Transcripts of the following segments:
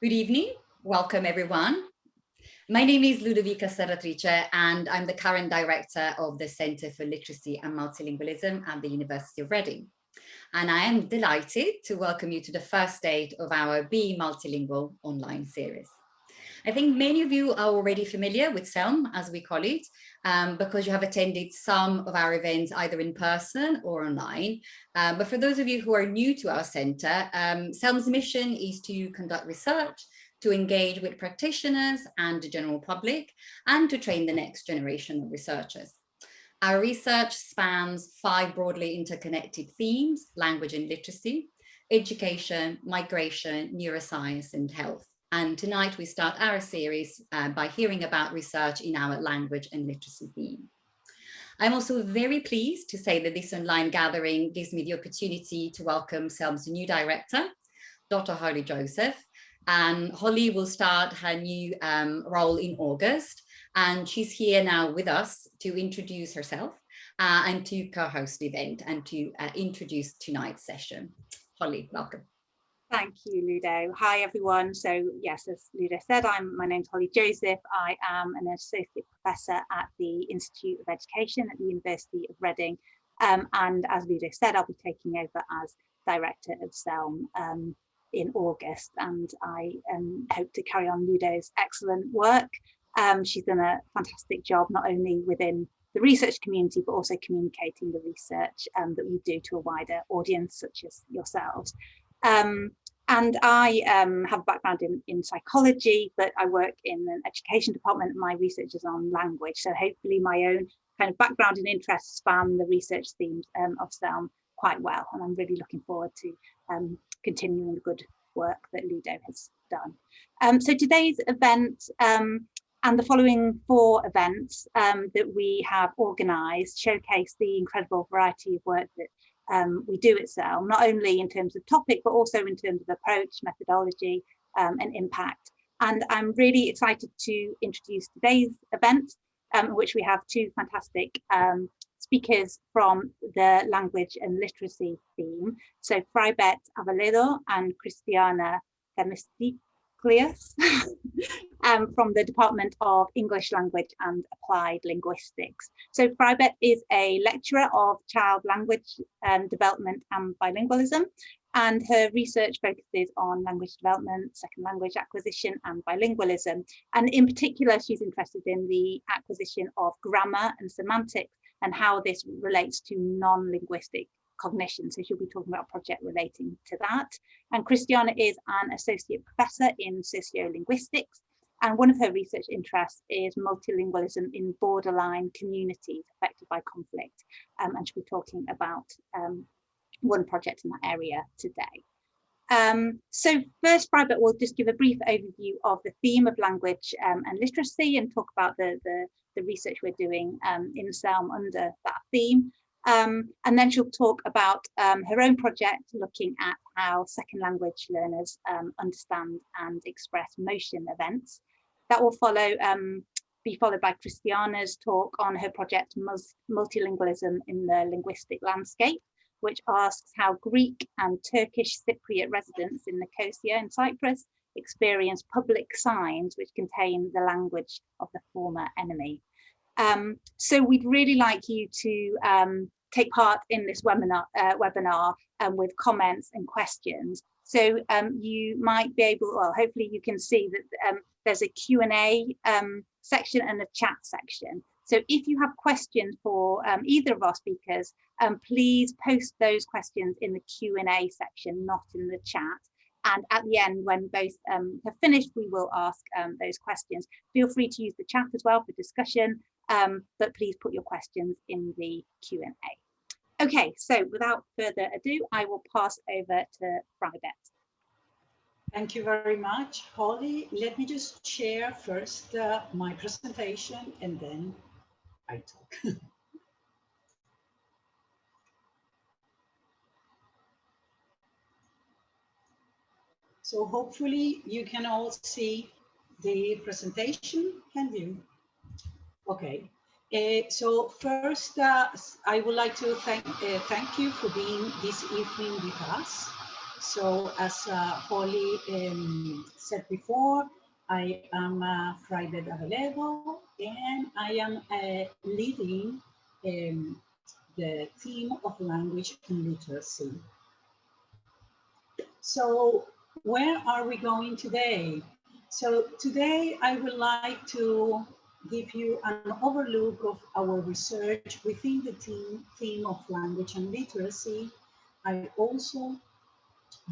Good evening. Welcome, everyone. My name is Ludovica Serratrice, and I'm the current director of the Center for Literacy and Multilingualism at the University of Reading. And I am delighted to welcome you to the first stage of our Being Multilingual online series. I think many of you are already familiar with CeLM, as we call it, because you have attended some of our events either in person or online. But for those of you who are new to our center, CeLM's mission is to conduct research, to engage with practitioners and the general public, and to train the next generation of researchers. Our research spans 5 broadly interconnected themes: language and literacy, education, migration, neuroscience, and health. And tonight we start our series by hearing about research in our language and literacy theme. I'm also very pleased to say that this online gathering gives me the opportunity to welcome CeLM's new director, Dr. Holly Joseph. And Holly will start her new role in August. And she's here now with us to introduce herself and to co-host the event and to introduce tonight's session. Holly, welcome. Thank you, Ludo. Hi, everyone. So yes, as Ludo said, my name's Holly Joseph. I am an associate professor at the Institute of Education at the University of Reading. And as Ludo said, I'll be taking over as director of CeLM in August. And I hope to carry on Ludo's excellent work. She's done a fantastic job, not only within the research community, but also communicating the research that we do to a wider audience, such as yourselves. And I have a background in psychology, but I work in an education department and my research is on language. So hopefully my own kind of background and interests span the research themes of CeLM quite well. And I'm really looking forward to continuing the good work that Ludo has done. So today's event and the following 4 events that we have organised showcase the incredible variety of work that we do at CeLM, not only in terms of topic, but also in terms of approach, methodology, and impact. And I'm really excited to introduce today's event, in which we have 2 fantastic speakers from the language and literacy theme. So Fraibet Aveledo and Christiana Themistocleous from the Department of English Language and Applied Linguistics. So Fraibet is a lecturer of child language development and bilingualism, and her research focuses on language development, second language acquisition, and bilingualism. And in particular, she's interested in the acquisition of grammar and semantics and how this relates to non-linguistic cognition. So she'll be talking about a project relating to that. And Christiana is an associate professor in sociolinguistics. And one of her research interests is multilingualism in borderline communities affected by conflict. And she'll be talking about one project in that area today. So first, Fraibet will just give a brief overview of the theme of language and literacy and talk about the research we're doing in CeLM under that theme. And then she'll talk about her own project looking at how second language learners understand and express motion events. That will be followed by Christiana's talk on her project Multilingualism in the Linguistic Landscape, which asks how Greek and Turkish-Cypriot residents in Nicosia in Cyprus experience public signs which contain the language of the former enemy. So we'd really like you to take part in this webinar with comments and questions. So you might be able, well, hopefully you can see that there's a Q&A section and a chat section. So if you have questions for either of our speakers, please post those questions in the Q&A section, not in the chat. And at the end, when both have finished, we will ask those questions. Feel free to use the chat as well for discussion, but please put your questions in the Q&A. Okay, so without further ado, I will pass over to Fraibet. Thank you very much, Holly. Let me just share first my presentation and then I talk. So hopefully you can all see the presentation, can you? Okay. So first, I would like to thank you for being this evening with us. So as Holly said before, I am Fraibet Aveledo, and I am leading the theme of language and literacy. So where are we going today? So today I would like to give you an overlook of our research within the theme of language and literacy. I also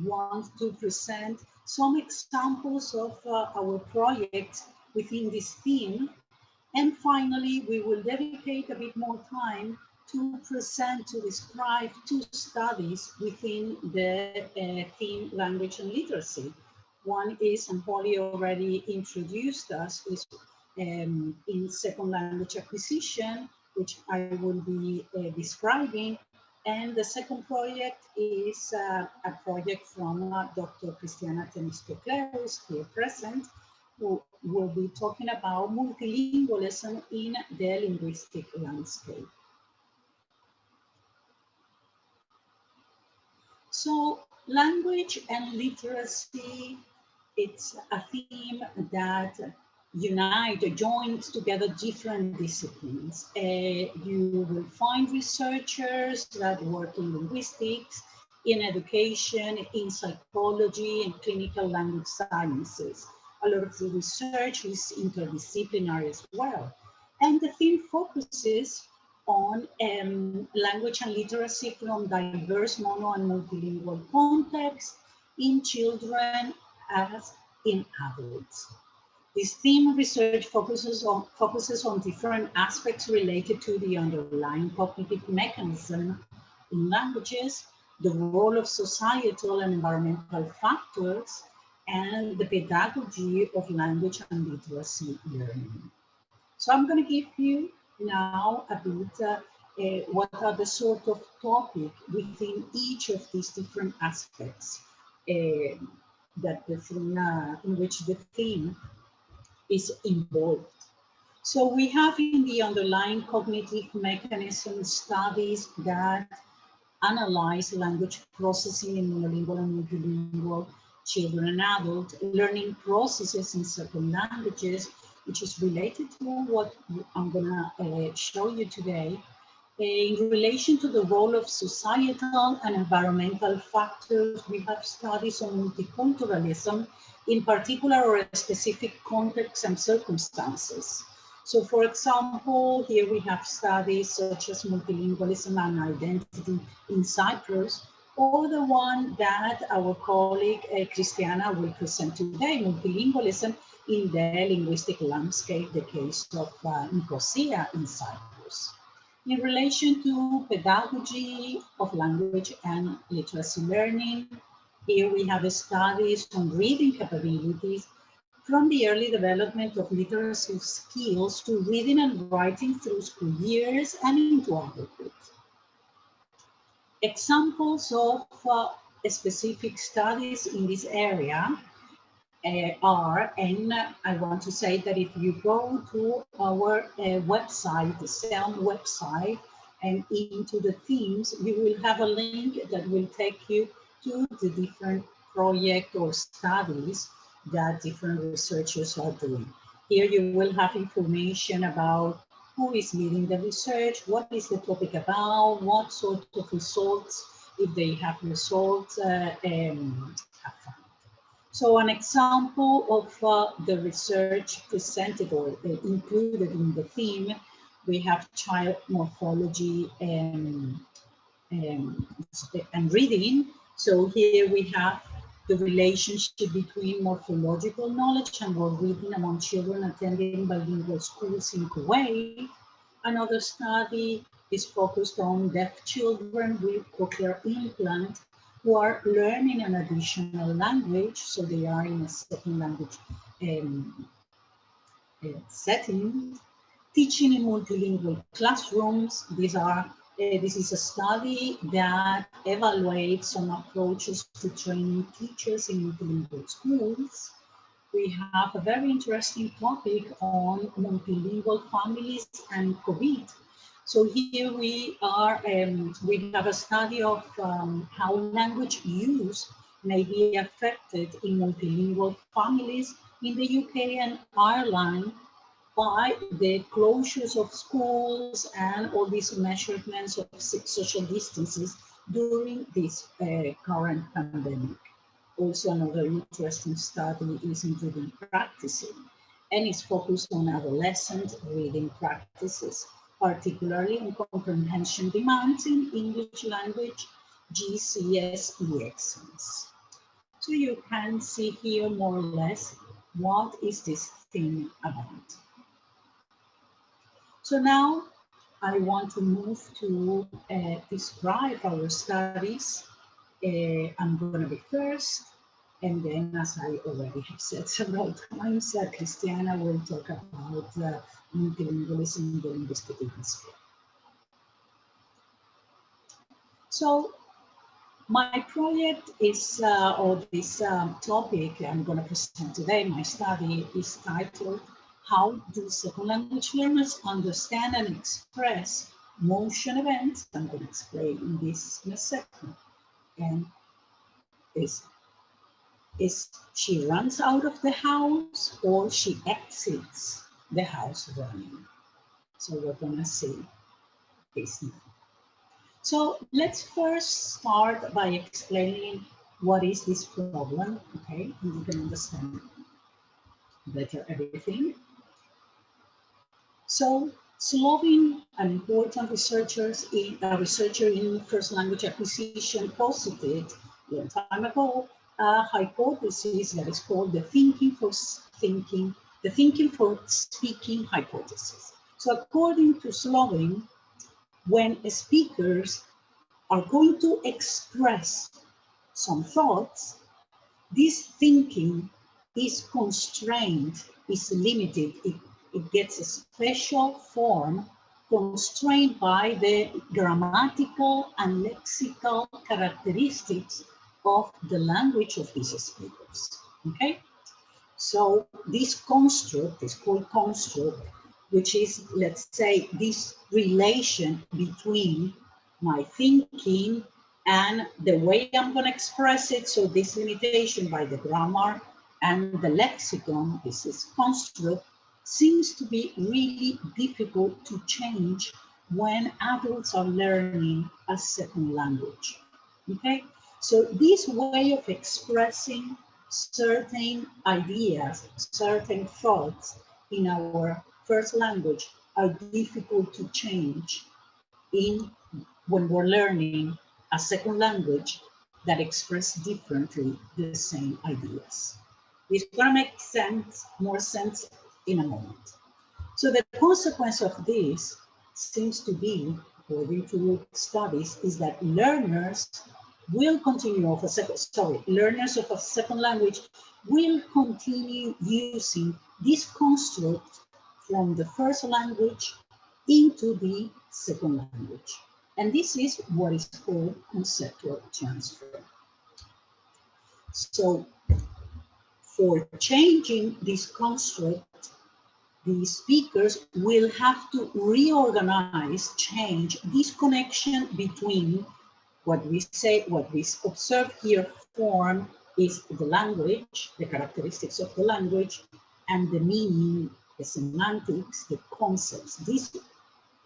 want to present some examples of our projects within this theme. And finally, we will dedicate a bit more time to present, to describe two studies within the theme language and literacy. One is, and Polly already introduced us, is in second language acquisition, which I will be describing. And the second project is a project from Dr. Christiana Themistocleous, here present, who will be talking about multilingualism in the linguistic landscape. So language and literacy, it's a theme that joins together different disciplines. You will find researchers that work in linguistics, in education, in psychology, and clinical language sciences. A lot of the research is interdisciplinary as well. And the theme focuses on language and literacy from diverse mono and multilingual contexts in children as in adults. This theme research focuses on different aspects related to the underlying cognitive mechanism in languages, the role of societal and environmental factors, and the pedagogy of language and literacy learning. So I'm going to give you now a bit what are the sort of topic within each of these different aspects that the theme, in which the theme is involved. So we have in the underlying cognitive mechanism studies that analyze language processing in monolingual and multilingual children and adults, learning processes in certain languages, which is related to what I'm gonna show you today. In relation to the role of societal and environmental factors, we have studies on multiculturalism, in particular or specific contexts and circumstances. So for example, here we have studies such as multilingualism and identity in Cyprus, or the one that our colleague Christiana will present today, multilingualism in the linguistic landscape, the case of Nicosia in Cyprus. In relation to pedagogy of language and literacy learning, here we have studies on reading capabilities from the early development of literacy skills to reading and writing through school years and into adulthood. Examples of specific studies in this area are, and I want to say that if you go to our website, the CeLM website, and into the themes, you will have a link that will take you to the different projects or studies that different researchers are doing. Here you will have information about who is leading the research, what is the topic about, what sort of results, if they have results, have found. So an example of the research presented or included in the theme, we have child morphology and reading. So here we have the relationship between morphological knowledge and word reading among children attending bilingual schools in Kuwait. Another study is focused on deaf children with cochlear implant who are learning an additional language, so they are in a second language setting. Teaching in multilingual classrooms. This is a study that evaluates some approaches to training teachers in multilingual schools. We have a very interesting topic on multilingual families and COVID. So here we are, we have a study of how language use may be affected in multilingual families in the UK and Ireland by the closures of schools and all these measurements of social distances during this current pandemic. Also, another interesting study is in reading practicing, and it's focused on adolescent reading practices, particularly on comprehension demands in English language GCSE exams. So you can see here more or less what is this thing about. So now I want to move to describe our studies. I'm going to be first, and then, as I already have said several times, Christiana will talk about multilingualism in the linguistic landscape. So my project is, or this topic I'm going to present today, my study is titled, How do second language learners understand and express motion events? I'm going to explain this in a second. And is she runs out of the house or she exits the house running? So we're going to see this now. So let's first start by explaining what is this problem, okay? And you can understand better everything. So Slovin, an important researcher in first language acquisition, posited a long time ago a hypothesis that is called the thinking for speaking hypothesis. So according to Slovin, when speakers are going to express some thoughts, this thinking is constrained, is limited. It gets a special form constrained by the grammatical and lexical characteristics of the language of these speakers, okay? So this construct is called construct, which is, let's say, this relation between my thinking and the way I'm going to express it. So this limitation by the grammar and the lexicon, this is construct, seems to be really difficult to change when adults are learning a second language, okay? So this way of expressing certain ideas, certain thoughts in our first language are difficult to change when we're learning a second language that express differently the same ideas. It's going to make more sense in a moment. So the consequence of this seems to be, according to studies, is that learners will continue of a learners of a second language will continue using this construct from the first language into the second language. And this is what is called conceptual transfer. So for changing this construct, the speakers will have to reorganize, change this connection between what we observe here form is the language, the characteristics of the language, and the meaning, the semantics, the concepts.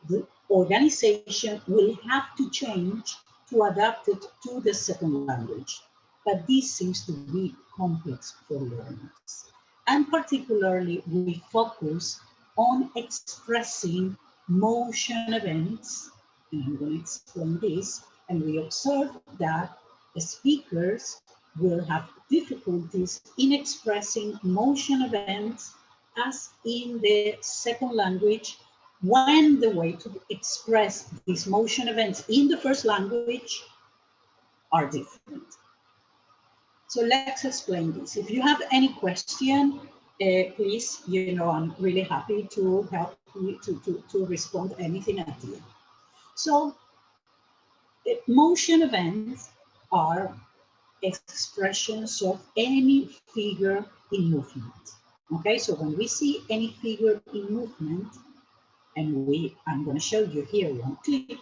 The organization will have to change to adapt it to the second language. But this seems to be complex for learners. And particularly, we focus on expressing motion events, and I'm going to explain this, and we observe that the speakers will have difficulties in expressing motion events as in the second language, when the way to express these motion events in the first language are different. So let's explain this. If you have any question, please, I'm really happy to help you to respond to anything at the end. So motion events are expressions of any figure in movement. Okay, so when we see any figure in movement, and I'm going to show you here one clip,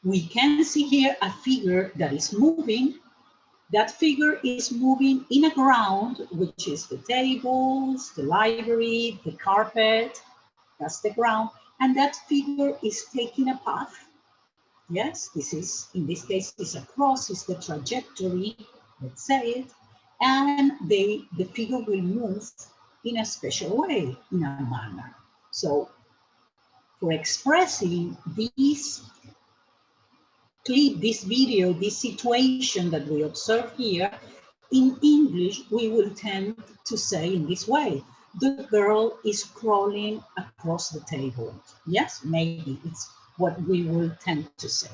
we can see here a figure that is moving, That figure is moving in a ground, which is the tables, the library, the carpet, that's the ground. And that figure is taking a path. Yes, this is, in this case, is a cross, is the trajectory, let's say it. And the figure will move in a special way, in a manner. So for expressing this clip, this video, this situation that we observe here, in English, we will tend to say in this way, the girl is crawling across the table. Yes, maybe it's what we will tend to say.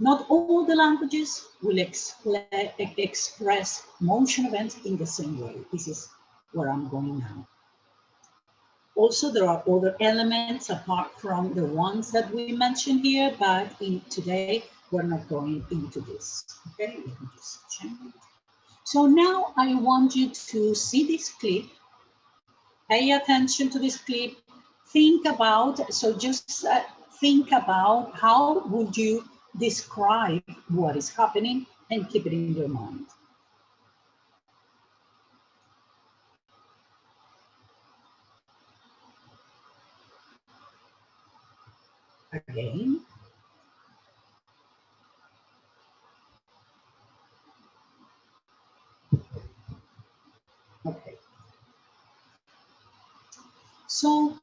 Not all the languages will express motion events in the same way. This is where I'm going now. Also, there are other elements apart from the ones that we mentioned here, but today we're not going into this. Okay, let me just change. So now I want you to see this clip, pay attention to this clip, think about, so just think about how would you describe what is happening and keep it in your mind. Again. Okay. So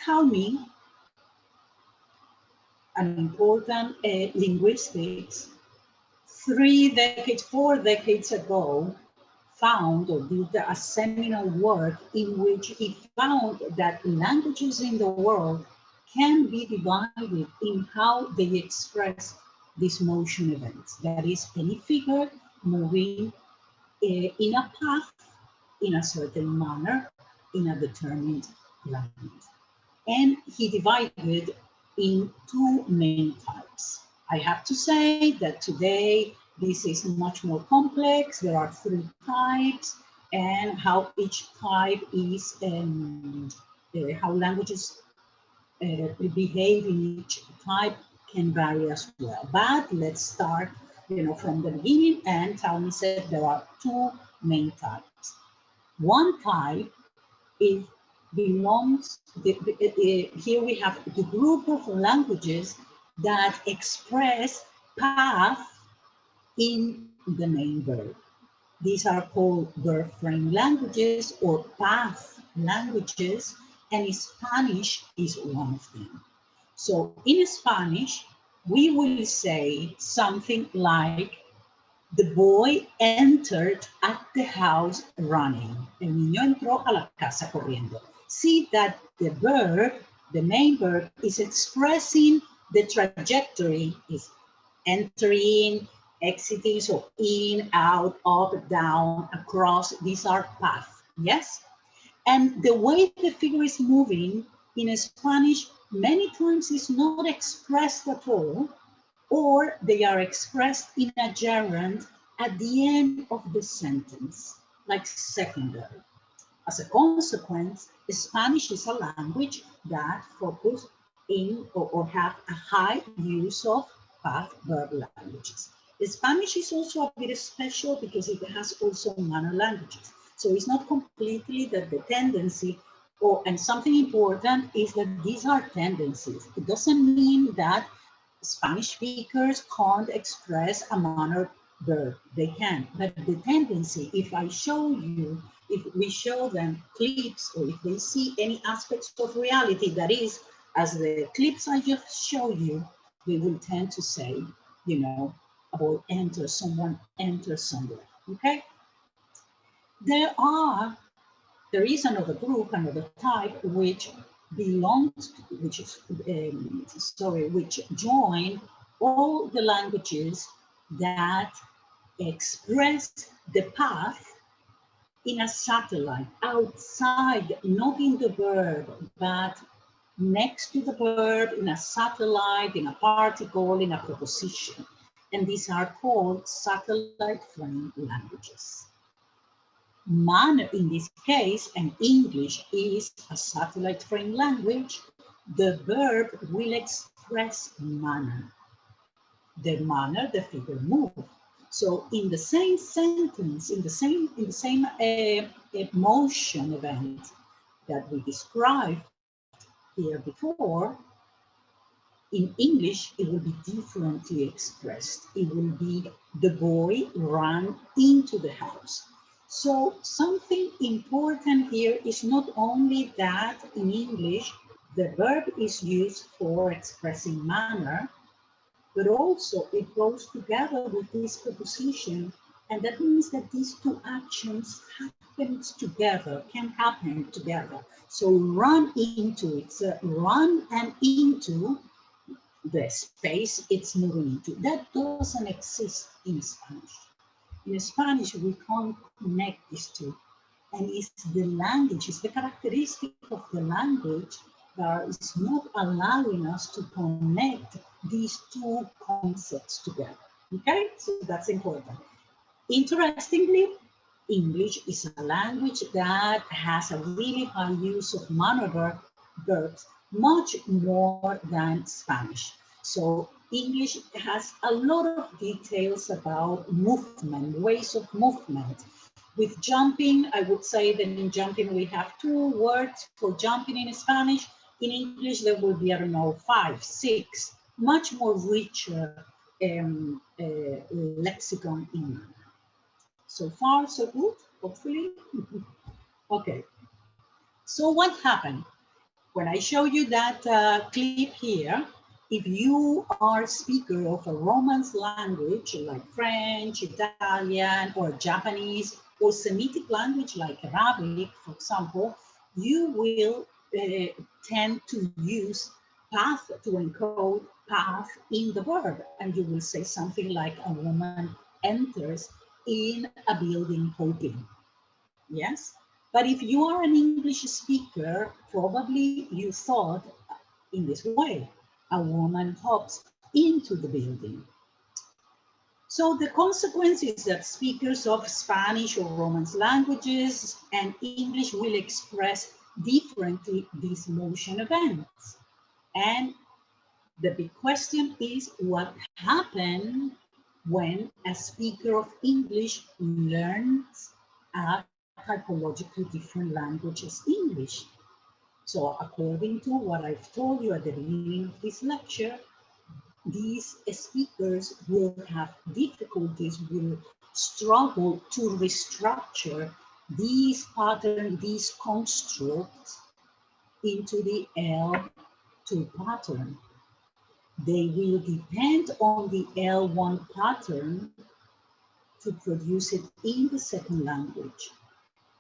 tell me, an important linguistics 4 decades ago found or did a seminal work in which he found that languages in the world can be divided in how they express these motion events. That is, any figure moving in a path in a certain manner in a determined language. And he divided in 2 main types. I have to say that today this is much more complex. There are 3 types, and how each type is, how languages behave in each type can vary as well. But let's start, from the beginning, and Talmi said there are 2 main types. One type is belongs, here we have the group of languages that express path in the main verb. These are called verb frame languages or path languages, and Spanish is one of them. So in Spanish, we will say something like, the boy entered at the house running. El niño entró a la casa corriendo. See that the verb, the main verb, is expressing the trajectory, is entering, exiting, so in, out, up, down, across. These are paths, yes? And the way the figure is moving in Spanish many times is not expressed at all, or they are expressed in a gerund at the end of the sentence, like secondary. As a consequence, Spanish is a language that focuses in or have a high use of path verb languages. Spanish is also a bit special because it has also manner languages. So it's not completely that the tendency, and something important is that these are tendencies. It doesn't mean that Spanish speakers can't express a manner verb. They can, but the tendency, if we show them clips, or if they see any aspects of reality that is, as the clips I just showed you, they will tend to say, about someone enters somewhere, okay? There is another group, another type, which belongs, which join all the languages that express the path in a satellite, outside, not in the verb, but next to the verb, in a satellite, in a particle, in a preposition. And these are called satellite frame languages. Manner in this case, and English is a satellite frame language, the verb will express manner. The manner the figure moves. So in the same sentence, in the same motion event that we described here before, in English, it will be differently expressed. It will be the boy ran into the house. So something important here is not only that in English, the verb is used for expressing manner, but also it goes together with this preposition. And that means that these two actions can happen together. So run into, it's run and into the space it's moving into. That doesn't exist in Spanish. In Spanish, we can't connect these two. And it's the language, it's the characteristic of the language that is not allowing us to connect these two concepts together. Okay, so that's important. Interestingly, English is a language that has a really high use of manner verbs, much more than Spanish. So English has a lot of details about movement, ways of movement. With jumping, I would say that in jumping we have 2 words for jumping in Spanish. In English, there will be, I don't know, 5, 6, much more richer lexicon in manner. So far, so good, hopefully. Okay. So what happened? When I show you that clip here, if you are a speaker of a Romance language like French, Italian, or Japanese, or Semitic language like Arabic, for example, you will tend to use path to encode path in the verb. And you will say something like a woman enters in a building hoping. Yes? But if you are an English speaker, probably you thought in this way, a woman hops into the building. So the consequence is that speakers of Spanish or Romance languages and English will express differently these motion events. And the big question is what happens when a speaker of English learns a typologically different language as English. So according to what I've told you at the beginning of this lecture, these speakers will have difficulties, will struggle to restructure these patterns, these constructs into the L2 pattern. They will depend on the L1 pattern to produce it in the second language.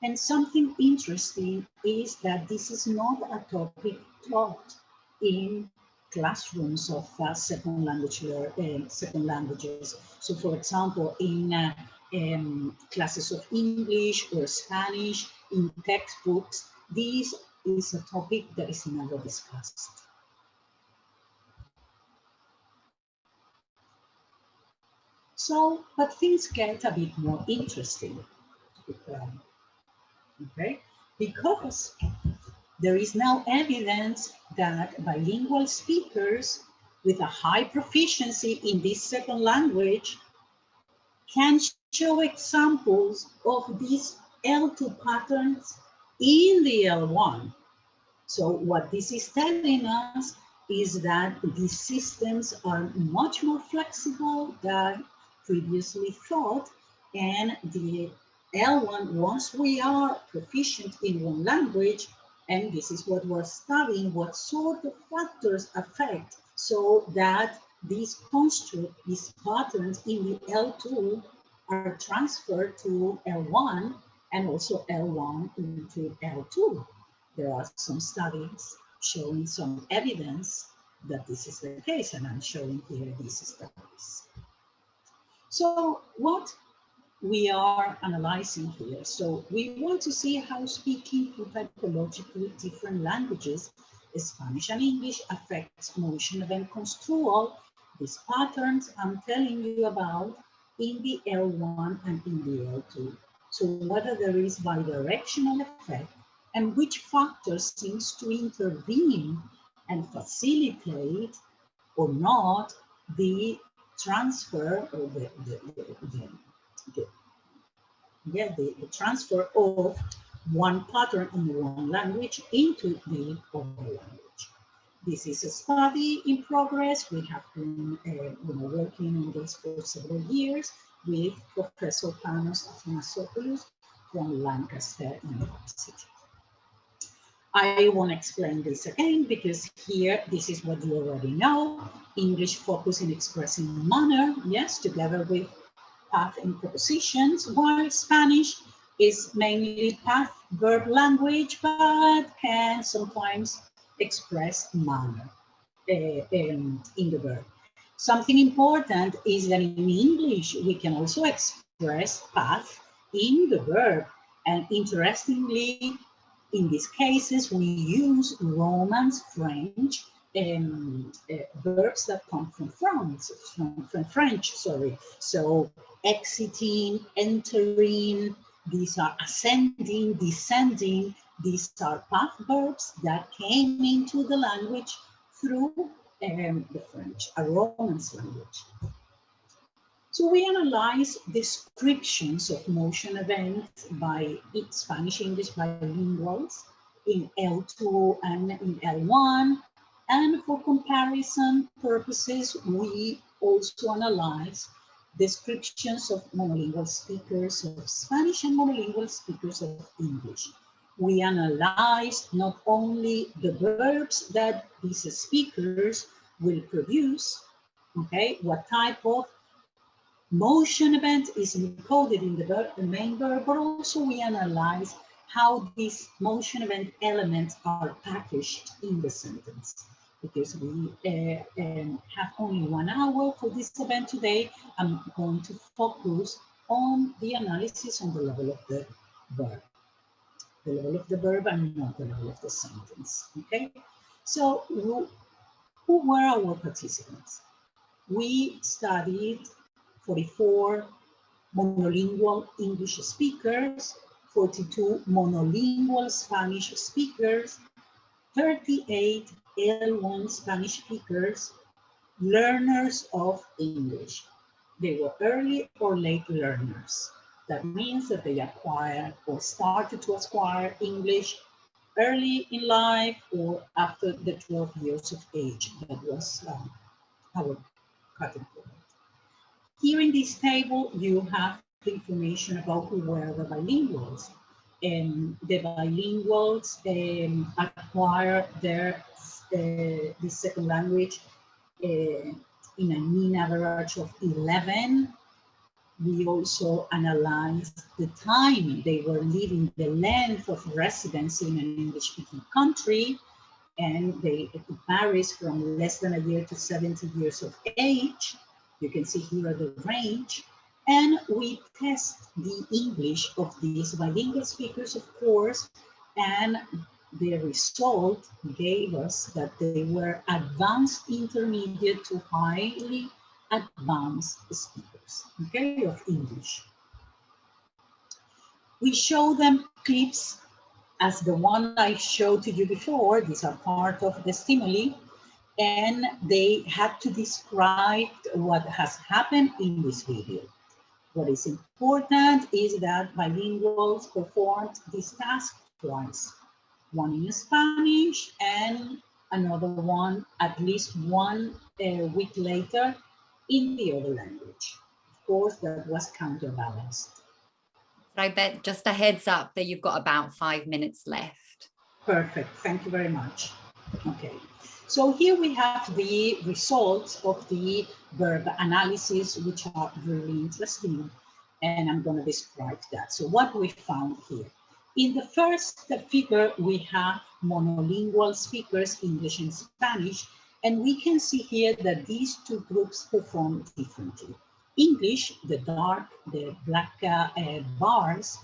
And something interesting is that this is not a topic taught in classrooms of second languages. So for example, in classes of English or Spanish, in textbooks, this is a topic that is never discussed. So, but things get a bit more interesting. Okay, because there is now evidence that bilingual speakers with a high proficiency in this second language can show examples of these L2 patterns in the L1. So what this is telling us is that these systems are much more flexible than previously thought, and the L1, once we are proficient in one language, and this is what we're studying, what sort of factors affect so that these constructs, these patterns in the L2 are transferred to L1 and also L1 into L2. There are some studies showing some evidence that this is the case, and I'm showing here these studies. So what we are analyzing here. So we want to see how speaking two typologically different languages, Spanish and English, affects motion event construal. These patterns I'm telling you about in the L1 and in the L2. So whether there is bidirectional effect and which factors seems to intervene and facilitate or not the transfer or the transfer of one pattern in one language into the other language. This is a study in progress. We have been working on this for several years with Professor Christiana Themistocleous from Lancaster University. I won't explain this again because here, this is what you already know. English focus in expressing manner, yes, together with path and prepositions, while Spanish is mainly path verb language, but can sometimes express manner in the verb. Something important is that in English, we can also express path in the verb. And interestingly, in these cases, we use Romance, French, verbs that come from France, from French, sorry. So exiting, entering, these are ascending, descending, these are path verbs that came into the language through the French, a Romance language. So we analyze descriptions of motion events by Spanish-English bilinguals in L2 and in L1. And for comparison purposes, we also analyze descriptions of monolingual speakers of Spanish and monolingual speakers of English. We analyze not only the verbs that these speakers will produce, okay, what type of motion event is encoded in the main verb, but also we analyze how these motion event elements are packaged in the sentence. Because we have only 1 hour for this event today, I'm going to focus on the analysis on the level of the verb. The level of the verb and not the level of the sentence, okay? So who were our participants? We studied 44 monolingual English speakers, 42 monolingual Spanish speakers, 38 L1 Spanish speakers, learners of English. They were early or late learners. That means that they acquired or started to acquire English early in life or after the 12 years of age. That was our cutting point. Here in this table, you have the information about who were the bilinguals. The bilinguals acquire the second language in a mean average of 11. We also analyzed the time they were living, the length of residency in an English-speaking country, and it varies from less than a year to 70 years of age. You can see here the range. And we test the English of these bilingual speakers, of course, and the result gave us that they were advanced intermediate to highly advanced speakers, okay, of English. We show them clips as the one I showed to you before. These are part of the stimuli, and they had to describe what has happened in this video. What is important is that bilinguals performed this task twice, one in Spanish and another one at least 1 week later in the other language. Of course, that was counterbalanced. Fraibet, just a heads up that you've got about 5 minutes left. Perfect, thank you very much. Okay, so here we have the results of the verb analysis, which are really interesting, and I'm going to describe that. So what we found here. In the first figure, we have monolingual speakers, English and Spanish, and we can see here that these two groups perform differently. English, the black bars,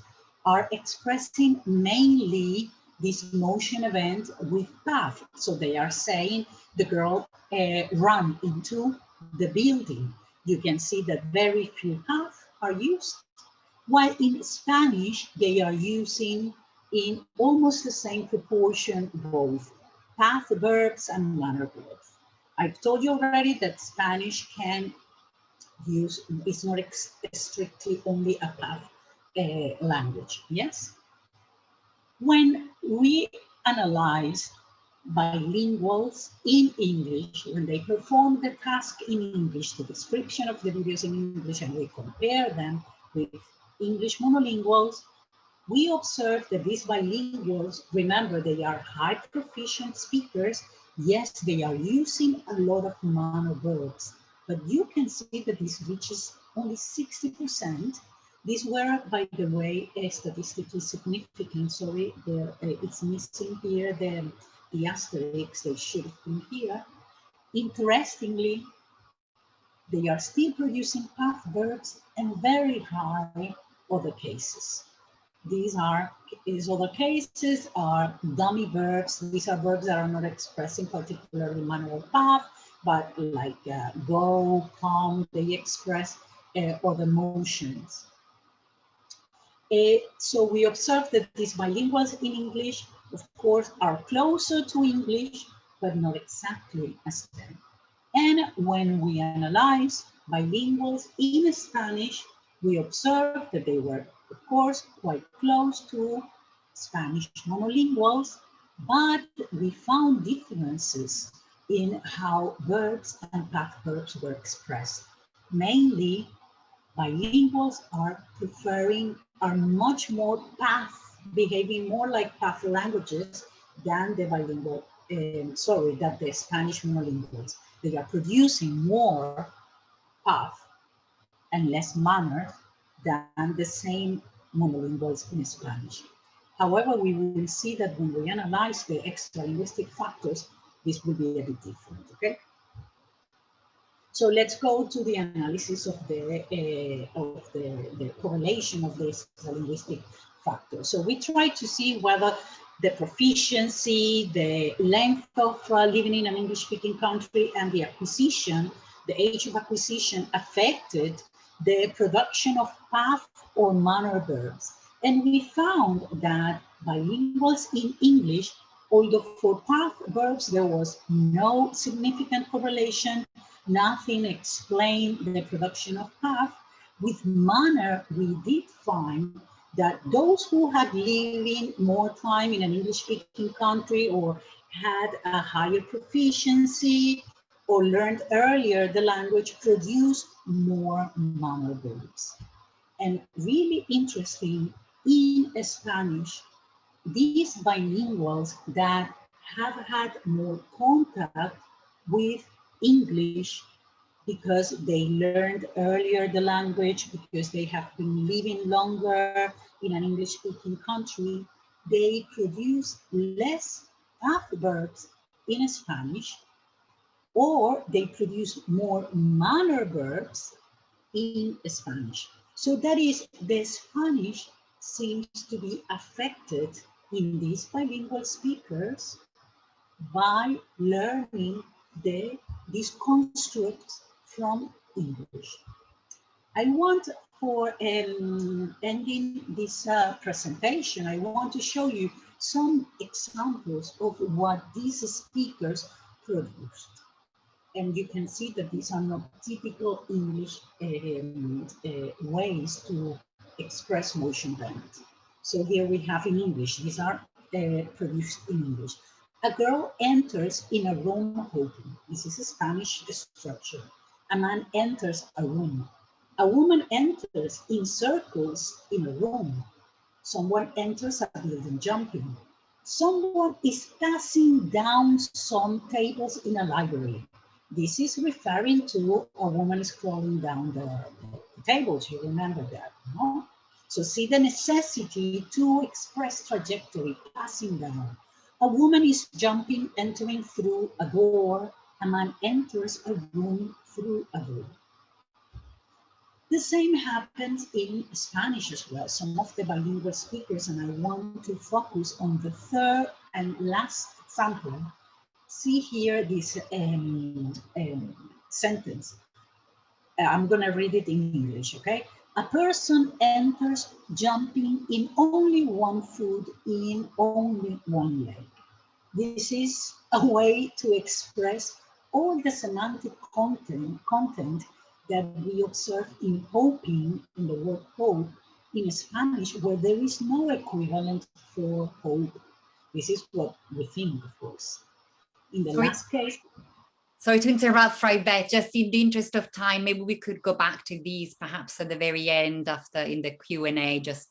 are expressing mainly this motion event with path. So they are saying the girl ran into the building. You can see that very few paths are used, while in Spanish, they are using in almost the same proportion both path verbs and manner verbs. I've told you already that Spanish can use, it's not strictly only a path language, yes? When we analyze bilinguals in English, when they perform the task in English, the description of the videos in English, and we compare them with English monolinguals, we observe that these bilinguals, remember, they are high proficient speakers. Yes, they are using a lot of monoverbs, but you can see that this reaches only 60%. These were, by the way, statistically significant. Sorry, it's missing here the asterisks. They should have been here. Interestingly, they are still producing past verbs and very high other cases. These other cases are dummy verbs. These are verbs that are not expressing particularly manual path, but like go, come, they express other motions. So we observe that these bilinguals in English, of course, are closer to English, but not exactly as them. And when we analyze bilinguals in Spanish, we observe that they were, of course, quite close to Spanish monolinguals, but we found differences in how verbs and past verbs were expressed. Mainly, bilinguals are much more behaving more like path languages than the bilingual, than the Spanish monolinguals. They are producing more path and less manner than the same monolinguals in Spanish. However, we will see that when we analyze the extra linguistic factors, this will be a bit different, okay? So let's go to the analysis of the correlation of these linguistic factors. So we try to see whether the proficiency, the length of living in an English-speaking country, and the acquisition, the age of acquisition, affected the production of path or manner verbs. And we found that bilinguals in English, although for path verbs there was no significant correlation, nothing explained the production of path, with manner we did find that those who had lived more time in an English-speaking country or had a higher proficiency or learned earlier the language produced more manner verbs. And really interesting, in Spanish, these bilinguals that have had more contact with English because they learned earlier the language, because they have been living longer in an English-speaking country, they produce less path verbs in Spanish, or they produce more manner verbs in Spanish. So that is, the Spanish seems to be affected in these bilingual speakers by learning these constructs from English. I want, for ending this presentation, I want to show you some examples of what these speakers produced. And you can see that these are not typical English ways to express motion patterns. So here we have in English, these are produced in English. A girl enters in a room hoping. This is a Spanish structure. A man enters a room. A woman enters in circles in a room. Someone enters a building jumping. Someone is passing down some tables in a library. This is referring to a woman scrolling down the tables. You remember that, no? So see the necessity to express trajectory, passing down. A woman is jumping, entering through a door. A man enters a room through a door. The same happens in Spanish as well. Some of the bilingual speakers, and I want to focus on the third and last example. See here this sentence. I'm going to read it in English, okay? A person enters jumping in only one foot, in only one leg. This is a way to express all the semantic content that we observe in hoping, in the word hope, in Spanish, where there is no equivalent for hope. This is what we think, of course. In the last case. Sorry to interrupt, Fraibet, just in the interest of time, maybe we could go back to these perhaps at the very end after in the Q&A, just.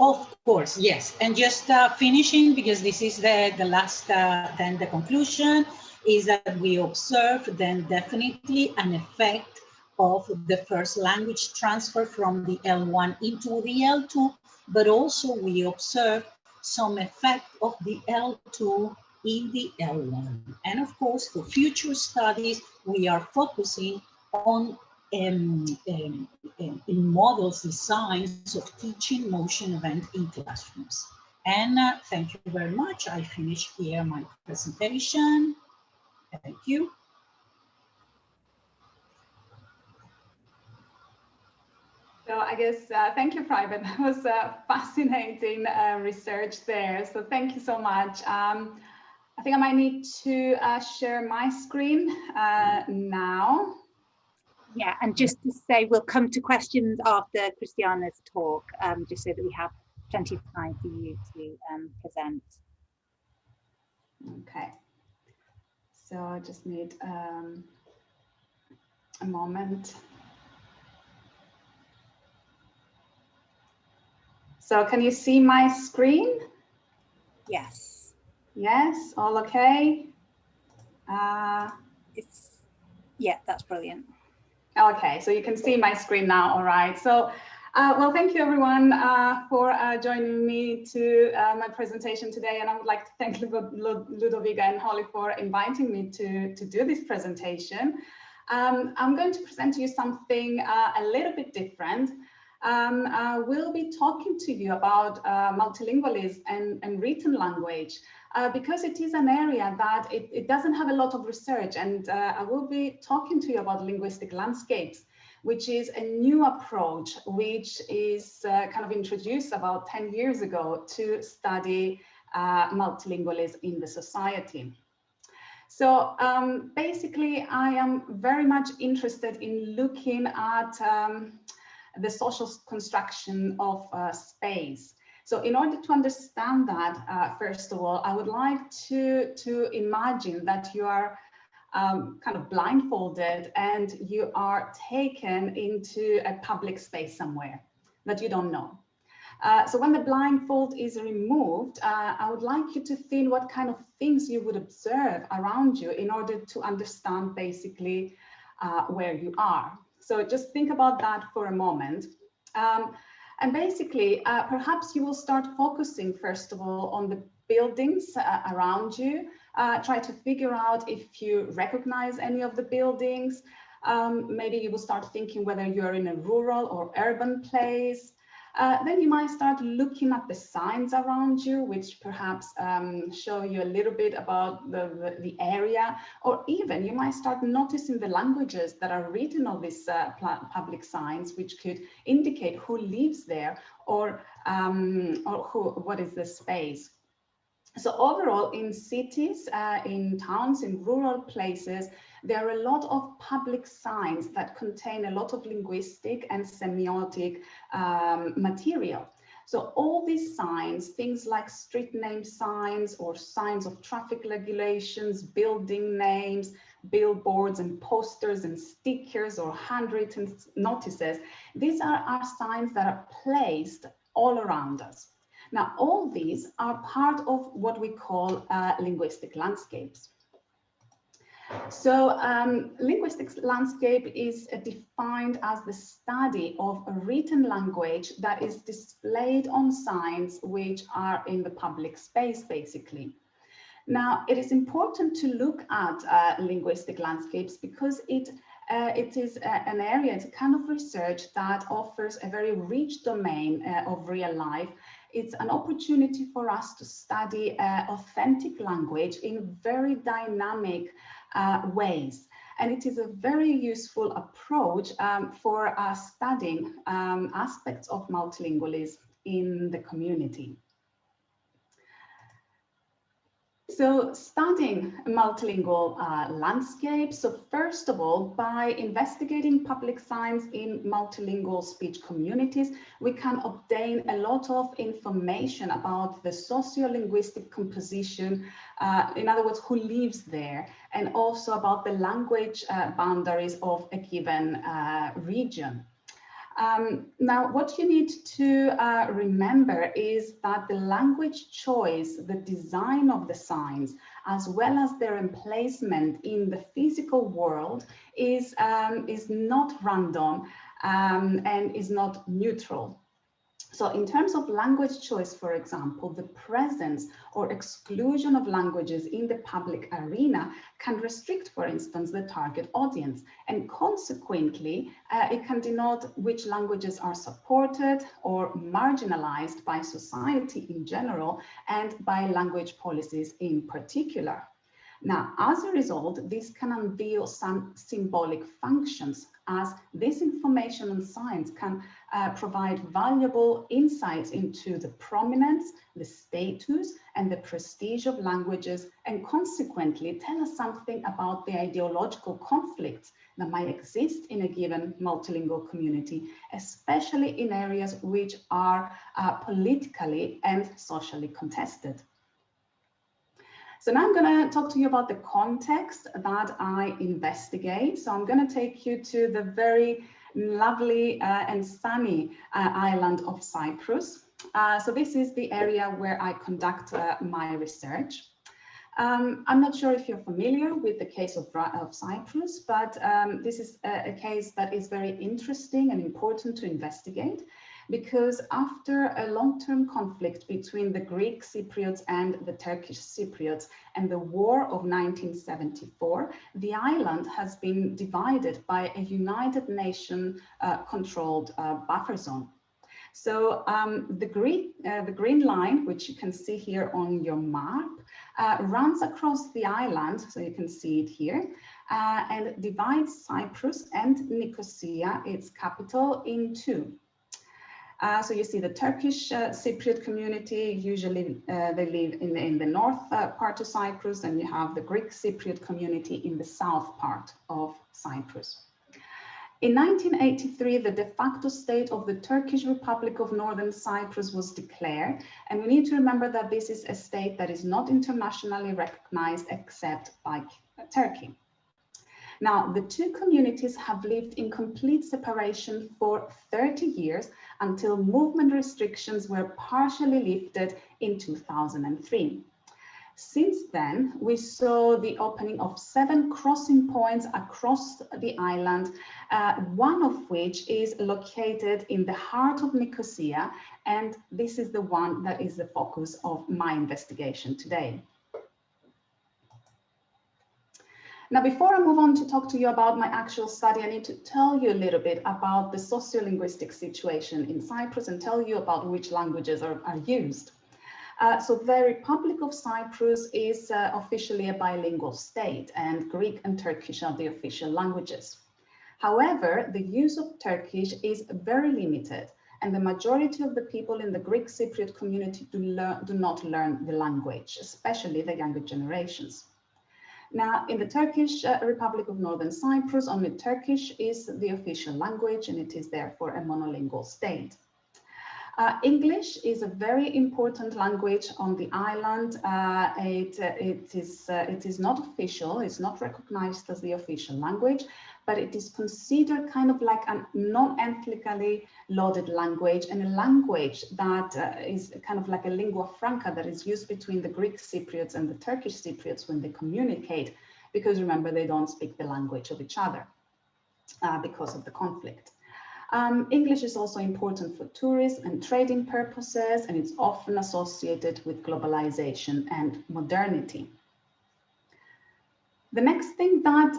Of course, yes. And just finishing, because this is the last, then the conclusion is that we observe then definitely an effect of the first language transfer from the L1 into the L2, but also we observe some effect of the L2 in the L1. And of course, for future studies, we are focusing on in models, designs of teaching motion event in classrooms. And thank you very much. I finish here my presentation. Thank you. So I guess, thank you, Fraibet. That was fascinating research there. So thank you so much. I think I might need to share my screen now. Yeah, and just to say, we'll come to questions after Christiana's talk, just so that we have plenty of time for you to present. Okay. So I just need a moment. So can you see my screen? Yes. Yes, all okay? Yeah, that's brilliant. Okay, so you can see my screen now, all right. So, well, thank you everyone for joining me to my presentation today. And I would like to thank Ludovica and Holly for inviting me to do this presentation. I'm going to present to you something a little bit different. We'll be talking to you about multilingualism and written language. Because it is an area that it doesn't have a lot of research, and I will be talking to you about linguistic landscapes, which is a new approach which is kind of introduced about 10 years ago to study multilingualism in the society. So basically, I am very much interested in looking at the social construction of space. So in order to understand that, first of all, I would like to imagine that you are kind of blindfolded and you are taken into a public space somewhere that you don't know. So when the blindfold is removed, I would like you to think what kind of things you would observe around you in order to understand basically where you are. So just think about that for a moment. And basically, perhaps you will start focusing, first of all, on the buildings around you. Try to figure out if you recognize any of the buildings. Maybe you will start thinking whether you're in a rural or urban place. Then you might start looking at the signs around you, which perhaps show you a little bit about the area, or even you might start noticing the languages that are written on these public signs, which could indicate who lives there or what is the space. So overall, in cities, in towns, in rural places, there are a lot of public signs that contain a lot of linguistic and semiotic material. So all these signs, things like street name signs or signs of traffic regulations, building names, billboards and posters and stickers or handwritten notices, these are signs that are placed all around us. Now, all these are part of what we call linguistic landscapes. So linguistic landscape is defined as the study of a written language that is displayed on signs which are in the public space, basically. Now, it is important to look at linguistic landscapes because it is an area, it's a kind of research that offers a very rich domain of real life. It's an opportunity for us to study authentic language in very dynamic ways. And it is a very useful approach for studying aspects of multilingualism in the community. So studying multilingual landscape. So first of all, by investigating public science in multilingual speech communities, we can obtain a lot of information about the sociolinguistic composition, in other words, who lives there, and also about the language boundaries of a given region. Now, what you need to remember is that the language choice, the design of the signs, as well as their emplacement in the physical world is not random and is not neutral. So in terms of language choice, for example, the presence or exclusion of languages in the public arena can restrict, for instance, the target audience. And consequently, it can denote which languages are supported or marginalized by society in general and by language policies in particular. Now, as a result, this can unveil some symbolic functions, as this information and science can provide valuable insights into the prominence, the status, and the prestige of languages, and consequently tell us something about the ideological conflicts that might exist in a given multilingual community, especially in areas which are politically and socially contested. So now I'm going to talk to you about the context that I investigate. So I'm going to take you to the very lovely and sunny island of Cyprus. So this is the area where I conduct my research. I'm not sure if you're familiar with the case of Cyprus, but this is a case that is very interesting and important to investigate, because after a long-term conflict between the Greek Cypriots and the Turkish Cypriots and the war of 1974, the island has been divided by a United Nations controlled buffer zone. So the green line, which you can see here on your map, runs across the island, so you can see it here, and divides Cyprus and Nicosia, its capital, in two. So you see the Turkish Cypriot community, usually they live in the north part of Cyprus, and you have the Greek Cypriot community in the south part of Cyprus. In 1983, the de facto state of the Turkish Republic of Northern Cyprus was declared, and we need to remember that this is a state that is not internationally recognized except by Turkey. Now, the two communities have lived in complete separation for 30 years until movement restrictions were partially lifted in 2003. Since then, we saw the opening of 7 crossing points across the island, one of which is located in the heart of Nicosia, and this is the one that is the focus of my investigation today. Now, before I move on to talk to you about my actual study, I need to tell you a little bit about the sociolinguistic situation in Cyprus and tell you about which languages are used. So the Republic of Cyprus is officially a bilingual state, and Greek and Turkish are the official languages. However, the use of Turkish is very limited, and the majority of the people in the Greek Cypriot community do not learn the language, especially the younger generations. Now, in the Turkish Republic of Northern Cyprus, only Turkish is the official language, and it is therefore a monolingual state. English is a very important language on the island. It is not official, it's not recognized as the official language, but it is considered kind of like a non-ethnically loaded language, and a language that is kind of like a lingua franca that is used between the Greek Cypriots and the Turkish Cypriots when they communicate, because remember, they don't speak the language of each other because of the conflict. English is also important for tourism and trading purposes, and it's often associated with globalization and modernity. The next thing that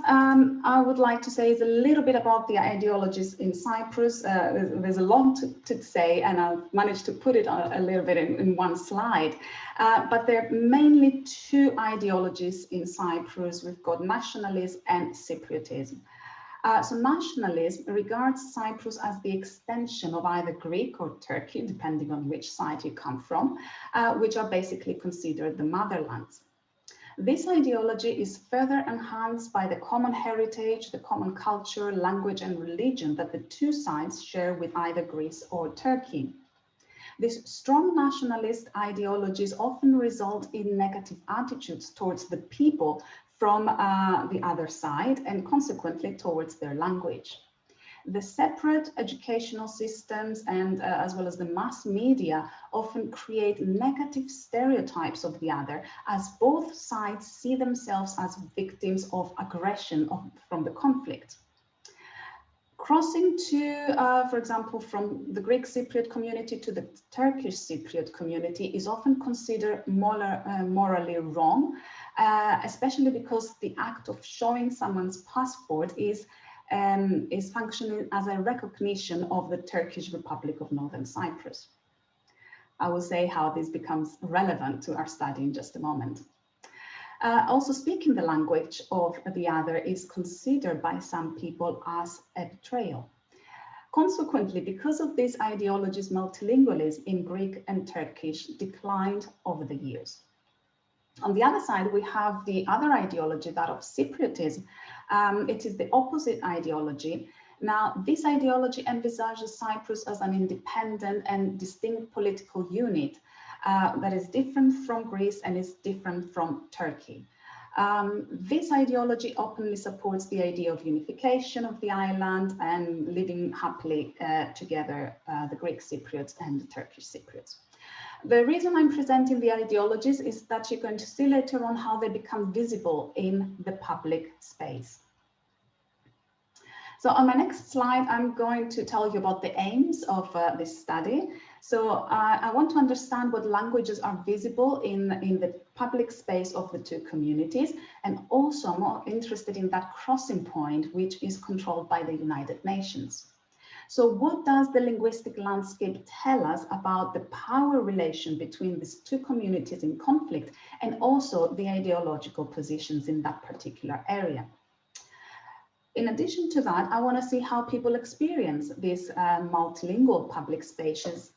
I would like to say is a little bit about the ideologies in Cyprus. There's a lot to say, and I've managed to put it a little bit in one slide. But there are mainly 2 ideologies in Cyprus. We've got nationalism and Cypriotism. So nationalism regards Cyprus as the extension of either Greek or Turkey, depending on which side you come from, which are basically considered the motherlands. This ideology is further enhanced by the common heritage, the common culture, language, and religion that the two sides share with either Greece or Turkey. These strong nationalist ideologies often result in negative attitudes towards the people from the other side and consequently towards their language. The separate educational systems and as well as the mass media often create negative stereotypes of the other, as both sides see themselves as victims of aggression from the conflict. Crossing to, for example, from the Greek Cypriot community to the Turkish Cypriot community is often considered morally wrong, especially because the act of showing someone's passport is functioning as a recognition of the Turkish Republic of Northern Cyprus. I will say how this becomes relevant to our study in just a moment. Also, speaking the language of the other is considered by some people as a betrayal. Consequently, because of these ideologies, multilingualism in Greek and Turkish declined over the years. On the other side, we have the other ideology, that of Cypriotism. It is the opposite ideology. Now, this ideology envisages Cyprus as an independent and distinct political unit that is different from Greece and is different from Turkey. This ideology openly supports the idea of unification of the island and living happily together, the Greek Cypriots and the Turkish Cypriots. The reason I'm presenting the ideologies is that you're going to see later on how they become visible in the public space. So on my next slide, I'm going to tell you about the aims of this study. So I want to understand what languages are visible in the public space of the two communities, and also I'm more interested in that crossing point, which is controlled by the United Nations. So what does the linguistic landscape tell us about the power relation between these two communities in conflict, and also the ideological positions in that particular area? In addition to that, I want to see how people experience these multilingual public spaces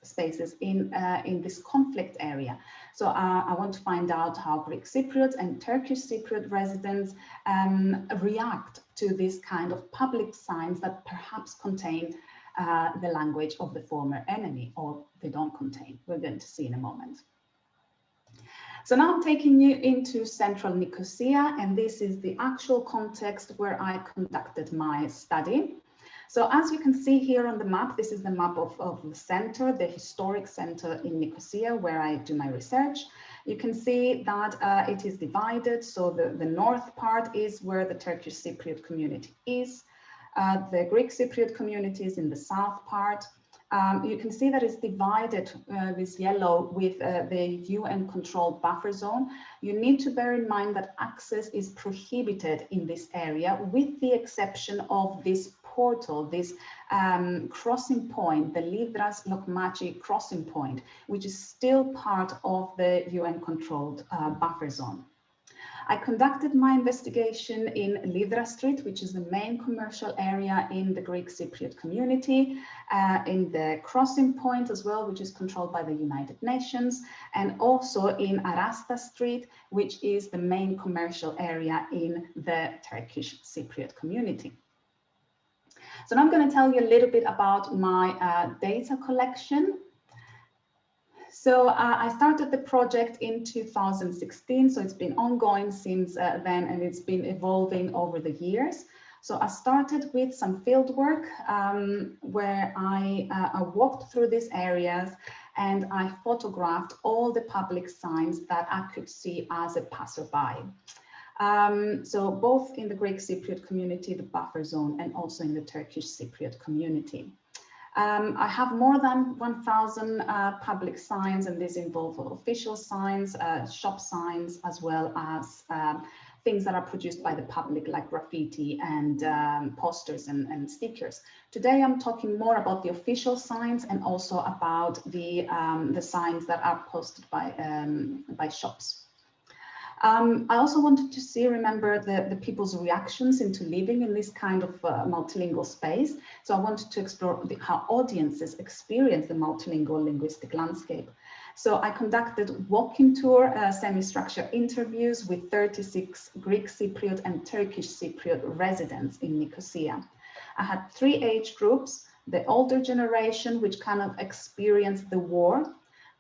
in this conflict area. So I want to find out how Greek Cypriot and Turkish Cypriot residents react to this kind of public signs that perhaps contain the language of the former enemy, or they don't contain. We're going to see in a moment. So now I'm taking you into central Nicosia, and this is the actual context where I conducted my study. So as you can see here on the map, this is the map of the center, the historic center in Nicosia, where I do my research. You can see that it is divided. So the north part is where the Turkish Cypriot community is. The Greek Cypriot community is in the south part. You can see that it's divided with yellow with the UN-controlled buffer zone. You need to bear in mind that access is prohibited in this area, with the exception of this portal, this crossing point, the Livras Lokmachi crossing point, which is still part of the UN-controlled buffer zone. I conducted my investigation in Livra Street, which is the main commercial area in the Greek Cypriot community, in the crossing point as well, which is controlled by the United Nations, and also in Arasta Street, which is the main commercial area in the Turkish Cypriot community. So now I'm going to tell you a little bit about my data collection. So I started the project in 2016, so it's been ongoing since then, and it's been evolving over the years. So I started with some field work where I walked through these areas and I photographed all the public signs that I could see as a passerby. So both in the Greek Cypriot community, the buffer zone, and also in the Turkish Cypriot community. I have more than 1,000 public signs, and these involve official signs, shop signs, as well as things that are produced by the public, like graffiti and posters and stickers. Today, I'm talking more about the official signs and also about the signs that are posted by shops. I also wanted to see, remember, the people's reactions into living in this kind of multilingual space. So I wanted to explore how audiences experience the multilingual linguistic landscape. So I conducted walking tour, semi-structured interviews with 36 Greek Cypriot and Turkish Cypriot residents in Nicosia. I had 3 age groups: the older generation, which kind of experienced the war,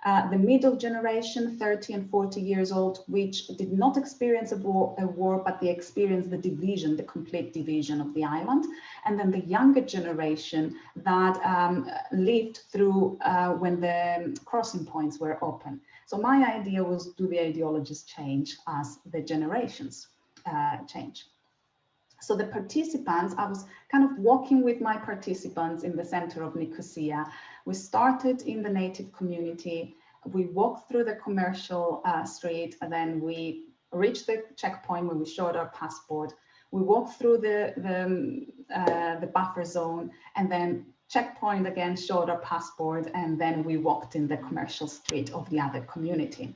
the middle generation, 30 and 40 years old, which did not experience a war, but they experienced the division, the complete division of the island. And then the younger generation that lived through when the crossing points were open. So my idea was, do the ideologies change as the generations change? So the participants, I was kind of walking with my participants in the center of Nicosia. We started in the native community. We walked through the commercial street, and then we reached the checkpoint where we showed our passport. We walked through the buffer zone, and then checkpoint again, showed our passport, and then we walked in the commercial street of the other community.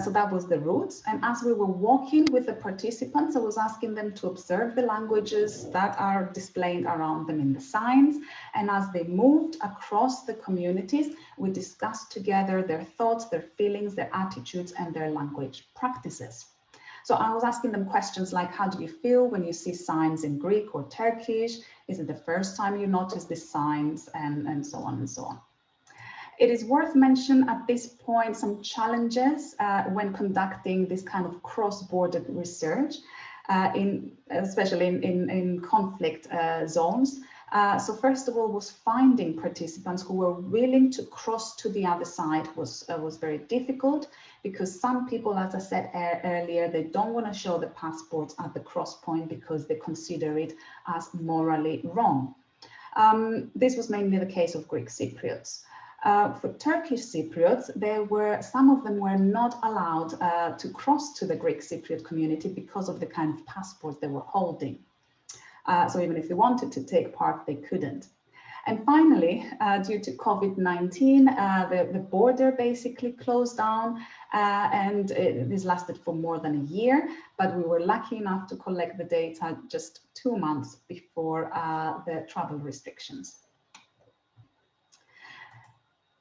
So that was the route. And as we were walking with the participants, I was asking them to observe the languages that are displayed around them in the signs. And as they moved across the communities, we discussed together their thoughts, their feelings, their attitudes, and their language practices. So I was asking them questions like, how do you feel when you see signs in Greek or Turkish? Is it the first time you notice these signs? And so on and so on. It is worth mentioning at this point some challenges when conducting this kind of cross-border research, especially in conflict zones. So first of all, was finding participants who were willing to cross to the other side was very difficult, because some people, as I said earlier, they don't want to show the passports at the cross point because they consider it as morally wrong. This was mainly the case of Greek Cypriots. For Turkish Cypriots, some of them were not allowed to cross to the Greek Cypriot community because of the kind of passport they were holding. So even if they wanted to take part, they couldn't. And finally, due to COVID-19, the border basically closed down, and this lasted for more than a year, but we were lucky enough to collect the data just 2 months before the travel restrictions.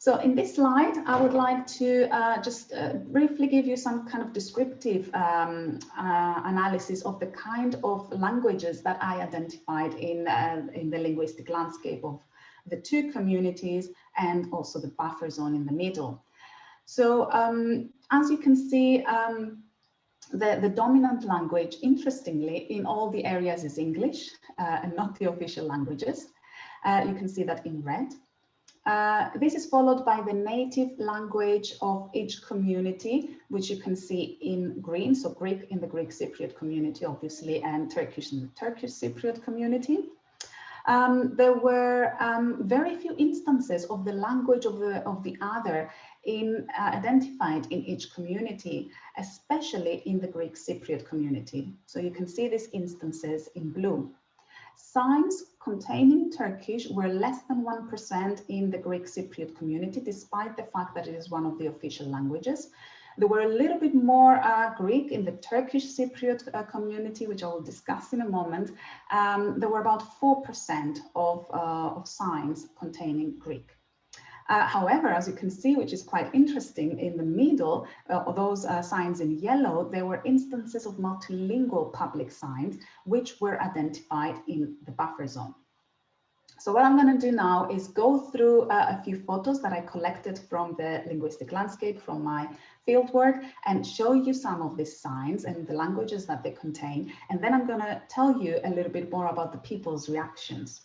So in this slide, I would like to just briefly give you some kind of descriptive analysis of the kind of languages that I identified in the linguistic landscape of the 2 communities and also the buffer zone in the middle. So as you can see, the dominant language, interestingly, in all the areas is English and not the official languages. You can see that in red. This is followed by the native language of each community, which you can see in green. So Greek in the Greek Cypriot community, obviously, and Turkish in the Turkish Cypriot community. There were very few instances of the language of the other identified in each community, especially in the Greek Cypriot community. So you can see these instances in blue. Signs containing Turkish were less than 1% in the Greek Cypriot community, despite the fact that it is one of the official languages. There were a little bit more Greek in the Turkish Cypriot community, which I will discuss in a moment. There were about 4% of signs containing Greek. However, as you can see, which is quite interesting, in the middle of those signs in yellow, there were instances of multilingual public signs, which were identified in the buffer zone. So what I'm going to do now is go through a few photos that I collected from the linguistic landscape, from my fieldwork, and show you some of these signs and the languages that they contain. And then I'm going to tell you a little bit more about the people's reactions.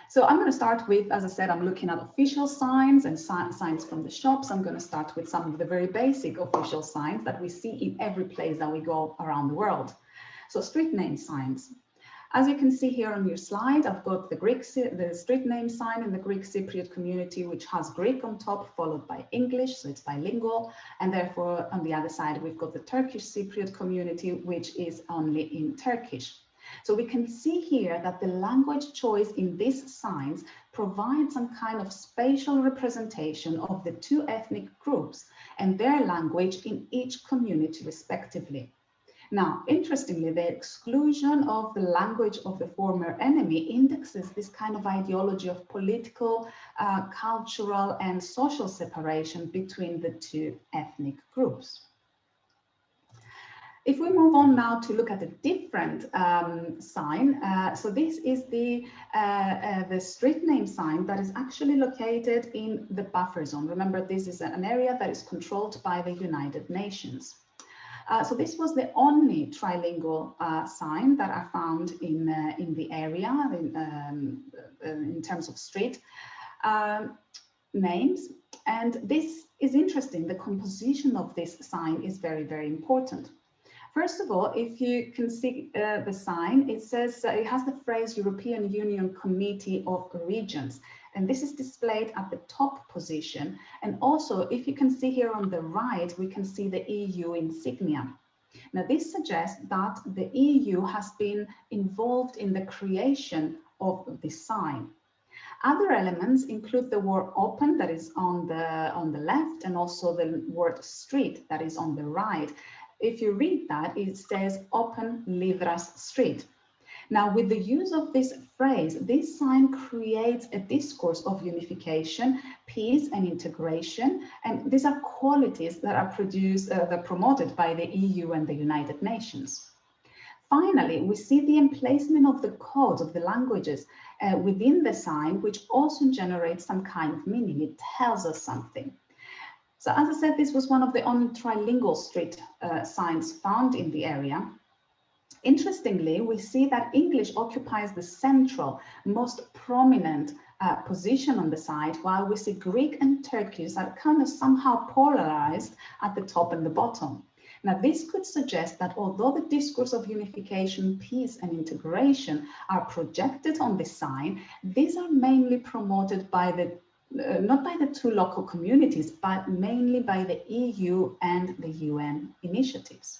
So I'm going to start with, as I said, I'm looking at official signs and signs from the shops. I'm going to start with some of the very basic official signs that we see in every place that we go around the world. So street name signs. As you can see here on your slide, I've got the street name sign in the Greek Cypriot community, which has Greek on top, followed by English, so it's bilingual. And therefore, on the other side, we've got the Turkish Cypriot community, which is only in Turkish. So we can see here that the language choice in these signs provides some kind of spatial representation of the 2 ethnic groups and their language in each community respectively. Now, interestingly, the exclusion of the language of the former enemy indexes this kind of ideology of political, cultural, and social separation between the two ethnic groups. If we move on now to look at a different sign, so this is the street name sign that is actually located in the buffer zone. Remember, this is an area that is controlled by the United Nations. So this was the only trilingual sign that I found in the area in terms of street names. And this is interesting. The composition of this sign is very, very important. First of all, if you can see the sign, it says it has the phrase European Union Committee of Regions, and this is displayed at the top position. And also, if you can see here on the right, we can see the EU insignia. Now, this suggests that the EU has been involved in the creation of this sign. Other elements include the word open that is on the left, and also the word street that is on the right. If you read that, it says Open Livras Street. Now, with the use of this phrase, this sign creates a discourse of unification, peace, and integration. And these are qualities that are promoted by the EU and the United Nations. Finally, we see the emplacement of the codes of the languages within the sign, which also generates some kind of meaning. It tells us something. So as I said, this was one of the only trilingual street signs found in the area. Interestingly, we see that English occupies the central, most prominent position on the side, while we see Greek and Turkish are kind of somehow polarized at the top and the bottom. Now, this could suggest that although the discourse of unification, peace, and integration are projected on this sign, these are mainly promoted by the not by the two local communities, but mainly by the EU and the UN initiatives.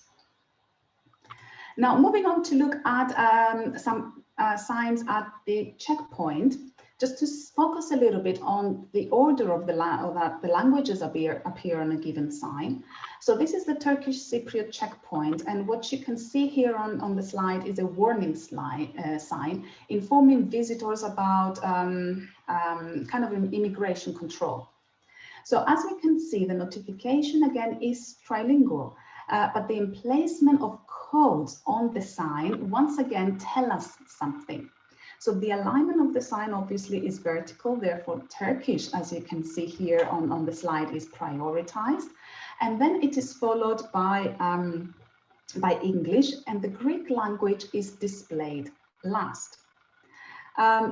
Now, moving on to look at some signs at the checkpoint, just to focus a little bit on the order of the languages appear on a given sign. So this is the Turkish-Cypriot checkpoint, and what you can see here on the slide is a warning sign informing visitors about kind of immigration control. So as we can see, the notification again is trilingual, but the emplacement of codes on the sign once again tell us something. So the alignment of the sign obviously is vertical, therefore Turkish, as you can see here on the slide, is prioritized. And then it is followed by English, and the Greek language is displayed last.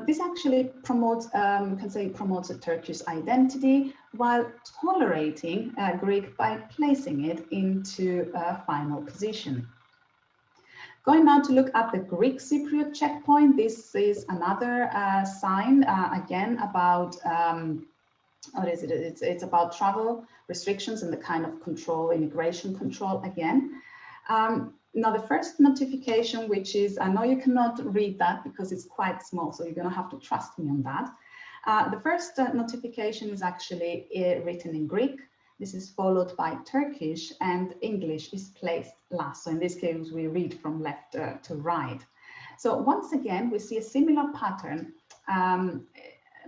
This actually promotes, you can say, promotes a Turkish identity while tolerating Greek by placing it into a final position. Going now to look at the Greek Cypriot checkpoint, this is another sign, again, about, what is it? It's about travel restrictions and the kind of control, immigration control again. Now, the first notification, which is, I know you cannot read that because it's quite small, so you're going to have to trust me on that. The first notification is actually written in Greek. This is followed by Turkish, and English is placed last. So in this case, we read from left to right. So once again, we see a similar pattern,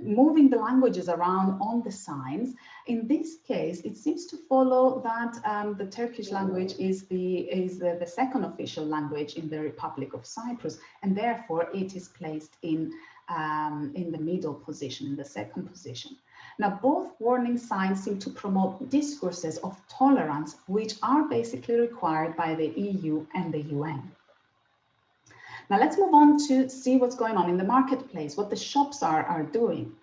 moving the languages around on the signs. In this case, it seems to follow that the Turkish language is the second official language in the Republic of Cyprus, and therefore it is placed in the middle position, in the second position. Now, both warning signs seem to promote discourses of tolerance, which are basically required by the EU and the UN. Now, let's move on to see what's going on in the marketplace, what the shops are doing.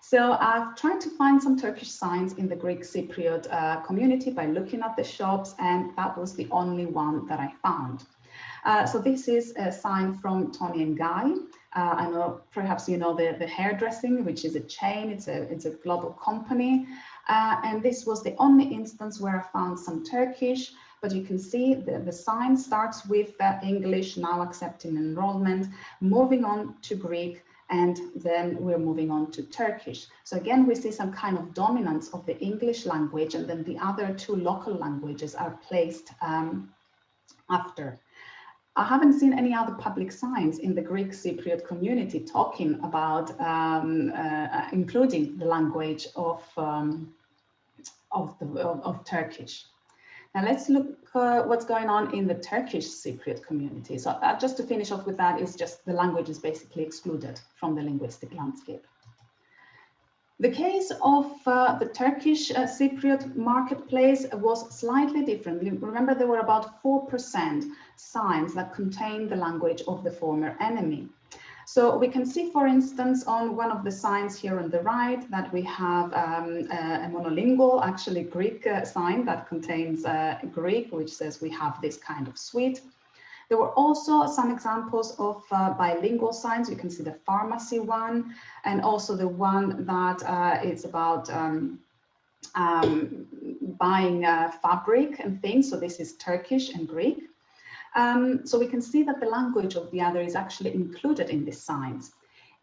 So I've tried to find some Turkish signs in the Greek Cypriot community by looking at the shops, and that was the only one that I found. So this is a sign from Tony and Guy. I know perhaps you know the hairdressing, which is a chain, it's a global company. And this was the only instance where I found some Turkish, but you can see the sign starts with English, now accepting enrollment, moving on to Greek, and then we're moving on to Turkish. So again, we see some kind of dominance of the English language, and then the other two local languages are placed after. I haven't seen any other public signs in the Greek Cypriot community talking about including the language of Turkish. Now let's look what's going on in the Turkish Cypriot community. So just to finish off with that, is just the language is basically excluded from the linguistic landscape. The case of the Turkish Cypriot marketplace was slightly different. Remember, there were about 4% signs that contained the language of the former enemy. So we can see, for instance, on one of the signs here on the right that we have a monolingual, actually Greek sign that contains Greek, which says we have this kind of suite. There were also some examples of bilingual signs. You can see the pharmacy one, and also the one that is about buying fabric and things. So this is Turkish and Greek. So we can see that the language of the other is actually included in these signs.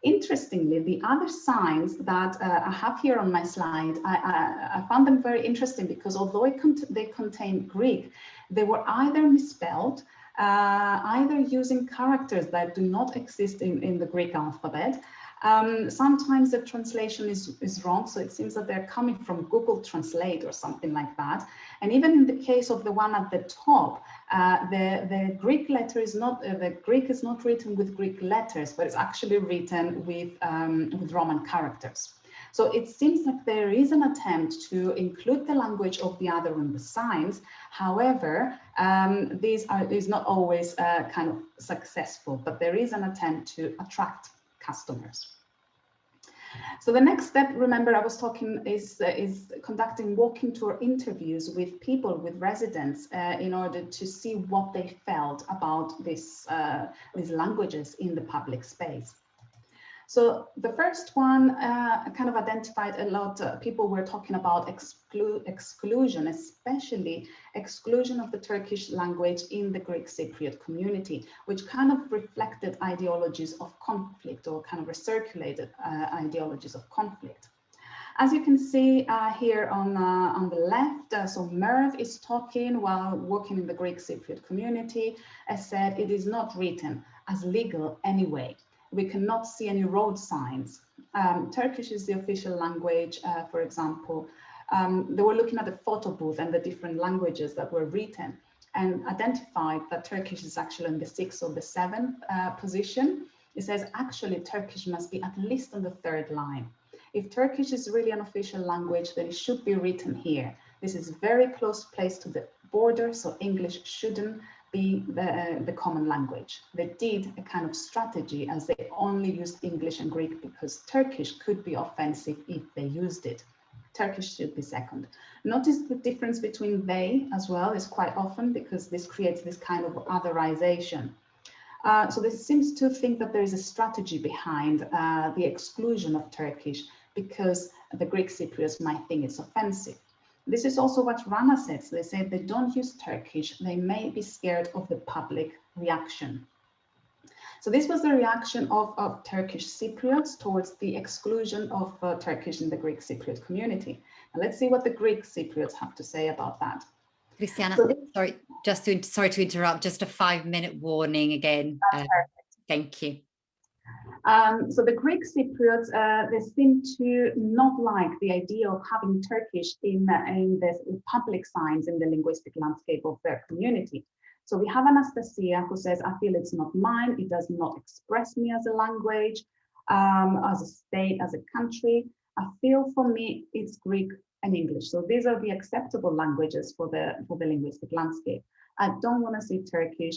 Interestingly, the other signs that I have here on my slide, I found them very interesting because although they contain Greek, they were either misspelled, either using characters that do not exist in the Greek alphabet. Sometimes the translation is wrong, so it seems that they're coming from Google Translate or something like that. And even in the case of the one at the top, the Greek letter is not, the Greek is not written with Greek letters, but it's actually written with Roman characters. So it seems like there is an attempt to include the language of the other in the signs. However, these is not always kind of successful, but there is an attempt to attract customers. So the next step, remember, I was talking is conducting walking tour interviews with people, with residents, in order to see what they felt about these languages in the public space. So the first one kind of identified a lot, people were talking about exclusion, especially exclusion of the Turkish language in the Greek Cypriot community, which kind of reflected ideologies of conflict or kind of recirculated ideologies of conflict. As you can see here on the left, so Merv is talking while working in the Greek Cypriot community. As said, it is not written as legal anyway. We cannot see any road signs. Turkish is the official language, for example. They were looking at the photo booth and the different languages that were written and identified that Turkish is actually in the 6th or the 7th position. It says actually Turkish must be at least on the 3rd line. If Turkish is really an official language, then it should be written here. This is very close placed to the border, so English shouldn't be the common language. They did a kind of strategy as they only used English and Greek because Turkish could be offensive if they used it. Turkish should be second. Notice the difference between they as well is quite often because this creates this kind of otherization. So this seems to think that there is a strategy behind the exclusion of Turkish because the Greek Cypriots might think it's offensive. This is also what Rana says. They say they don't use Turkish. They may be scared of the public reaction. So this was the reaction of Turkish Cypriots towards the exclusion of Turkish in the Greek Cypriot community. Now let's see what the Greek Cypriots have to say about that. Christiana, sorry to interrupt, just a 5-minute warning again. Thank you. So the Greek Cypriots, they seem to not like the idea of having Turkish in the public signs in the linguistic landscape of their community. So we have Anastasia who says, I feel it's not mine. It does not express me as a language, as a state, as a country. I feel for me, it's Greek and English. So these are the acceptable languages for the linguistic landscape. I don't want to see Turkish,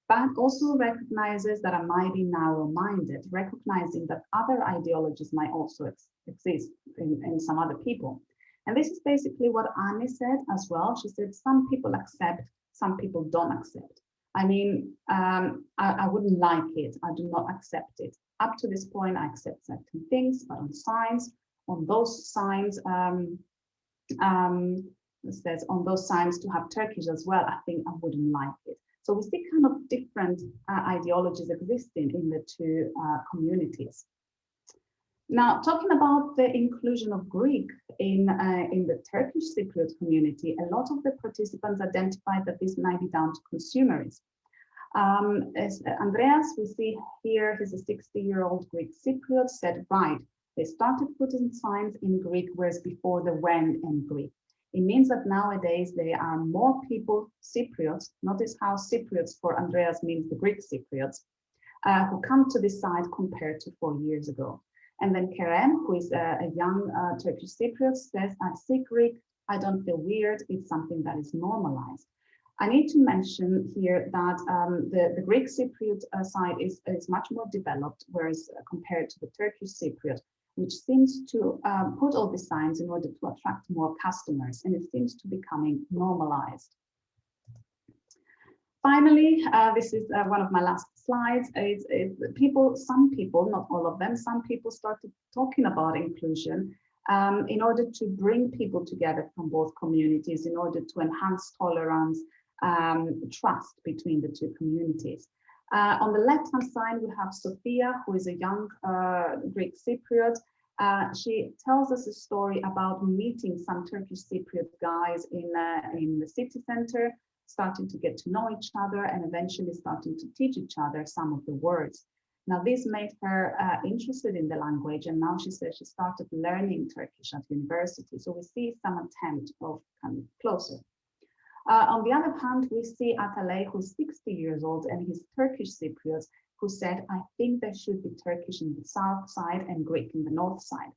but also recognizes that I might be narrow-minded, recognizing that other ideologies might also exist in some other people. And this is basically what Annie said as well. She said, some people accept, some people don't accept. I mean, I wouldn't like it. I do not accept it. Up to this point, I accept certain things, but on signs, on those signs, it says on those signs to have Turkish as well, I think I wouldn't like it. So we see kind of different ideologies existing in the two communities. Now, talking about the inclusion of Greek in the Turkish Cypriot community, a lot of the participants identified that this might be down to consumerism. As Andreas, we see here, he's a 60-year-old Greek Cypriot, said, right, they started putting signs in Greek, whereas before there weren't in Greek. It means that nowadays there are more people, Cypriots, notice how Cypriots for Andreas means the Greek Cypriots, who come to this side compared to 4 years ago. And then Kerem, who is a young Turkish Cypriot, says, I speak Greek, I don't feel weird, it's something that is normalized. I need to mention here that the Greek Cypriot side is much more developed, whereas compared to the Turkish Cypriot, which seems to put all the signs in order to attract more customers, and it seems to be becoming normalized. Finally, this is one of my last slides. Some people, not all of them, some people started talking about inclusion in order to bring people together from both communities, in order to enhance tolerance, trust between the two communities. On the left-hand side, we have Sophia, who is a young Greek Cypriot. She tells us a story about meeting some Turkish Cypriot guys in the city center, starting to get to know each other and eventually starting to teach each other some of the words. Now, this made her interested in the language, and now she says she started learning Turkish at university. So we see some attempt of coming closer. On the other hand, we see Atalay, who's 60 years old, and he's Turkish Cypriot, who said, I think there should be Turkish in the south side and Greek in the north side.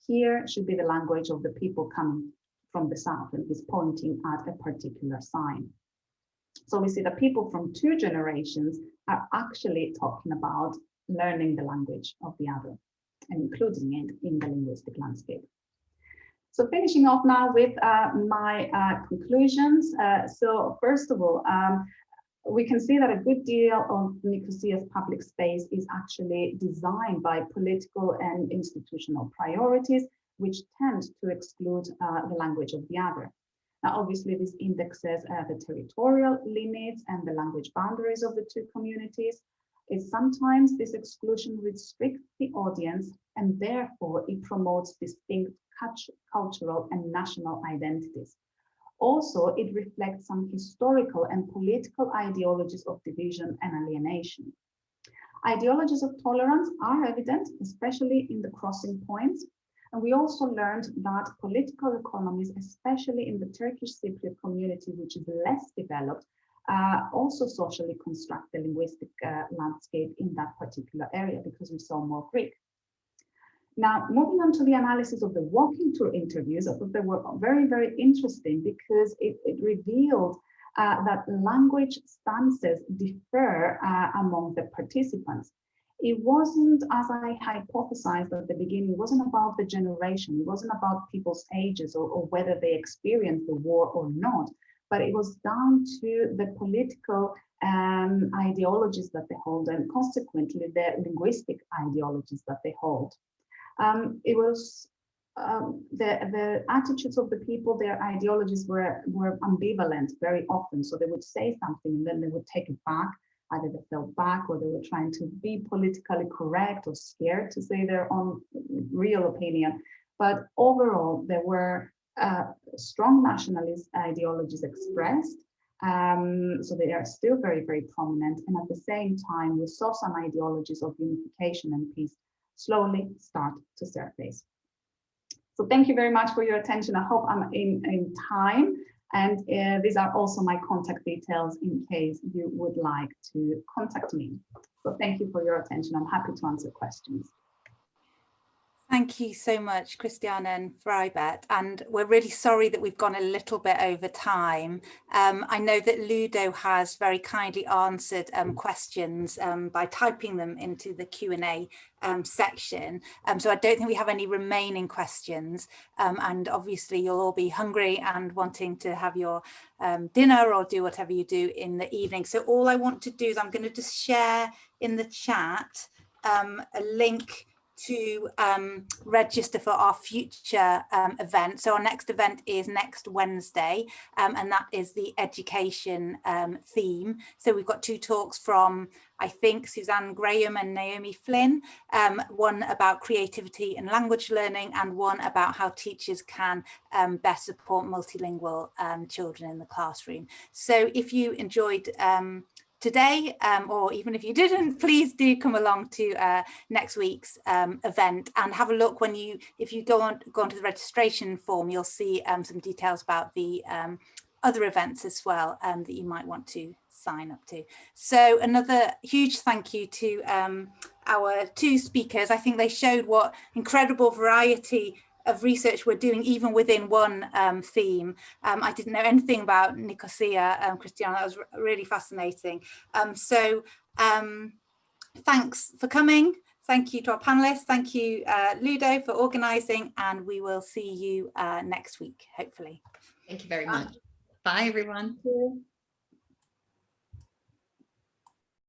Here should be the language of the people coming from the south, and he's pointing at a particular sign. So we see that people from two generations are actually talking about learning the language of the other and including it in the linguistic landscape. So finishing off now with my conclusions. So first of all, we can see that a good deal of Nicosia's public space is actually designed by political and institutional priorities, which tend to exclude the language of the other. Now, obviously, this indexes the territorial limits and the language boundaries of the two communities. Sometimes this exclusion restricts the audience, and therefore it promotes distinct cultural and national identities. Also, it reflects some historical and political ideologies of division and alienation. Ideologies of tolerance are evident, especially in the crossing points. And we also learned that political economies, especially in the Turkish Cypriot community, which is less developed, also socially construct the linguistic landscape in that particular area, because we saw more Greek. Now, moving on to the analysis of the walking tour interviews, I thought they were very, very interesting because it revealed that language stances differ among the participants. It wasn't, as I hypothesized at the beginning, it wasn't about the generation, it wasn't about people's ages or whether they experienced the war or not, but it was down to the political ideologies that they hold and consequently the linguistic ideologies that they hold. It was the attitudes of the people, their ideologies were ambivalent very often. So they would say something and then they would take it back. Either they fell back or they were trying to be politically correct or scared to say their own real opinion. But overall, there were strong nationalist ideologies expressed. So they are still very, very prominent. And at the same time, we saw some ideologies of unification and peace slowly start to surface. So thank you very much for your attention. I hope I'm in time. And these are also my contact details in case you would like to contact me. So thank you for your attention. I'm happy to answer questions. Thank you so much, Christiana and Fraibet, and we're really sorry that we've gone a little bit over time. I know that Ludo has very kindly answered questions by typing them into the Q&A section. So I don't think we have any remaining questions. And obviously you'll all be hungry and wanting to have your dinner or do whatever you do in the evening. So all I want to do is I'm going to just share in the chat a link to register for our future event. So our next event is next Wednesday, and that is the education theme. So we've got two talks from, I think, Suzanne Graham and Naomi Flynn, one about creativity and language learning, and one about how teachers can best support multilingual children in the classroom. So if you enjoyed today, or even if you didn't, please do come along to next week's event and have a look. If you go onto the registration form, you'll see some details about the other events as well that you might want to sign up to. So another huge thank you to our two speakers. I think they showed what incredible variety of research we're doing even within one theme. I didn't know anything about Nicosia, Christiana. That was really fascinating. Thanks for coming. Thank you to our panelists. Thank you, Ludo, for organising, and we will see you next week, hopefully. Thank you very much. Bye, everyone. Thank you.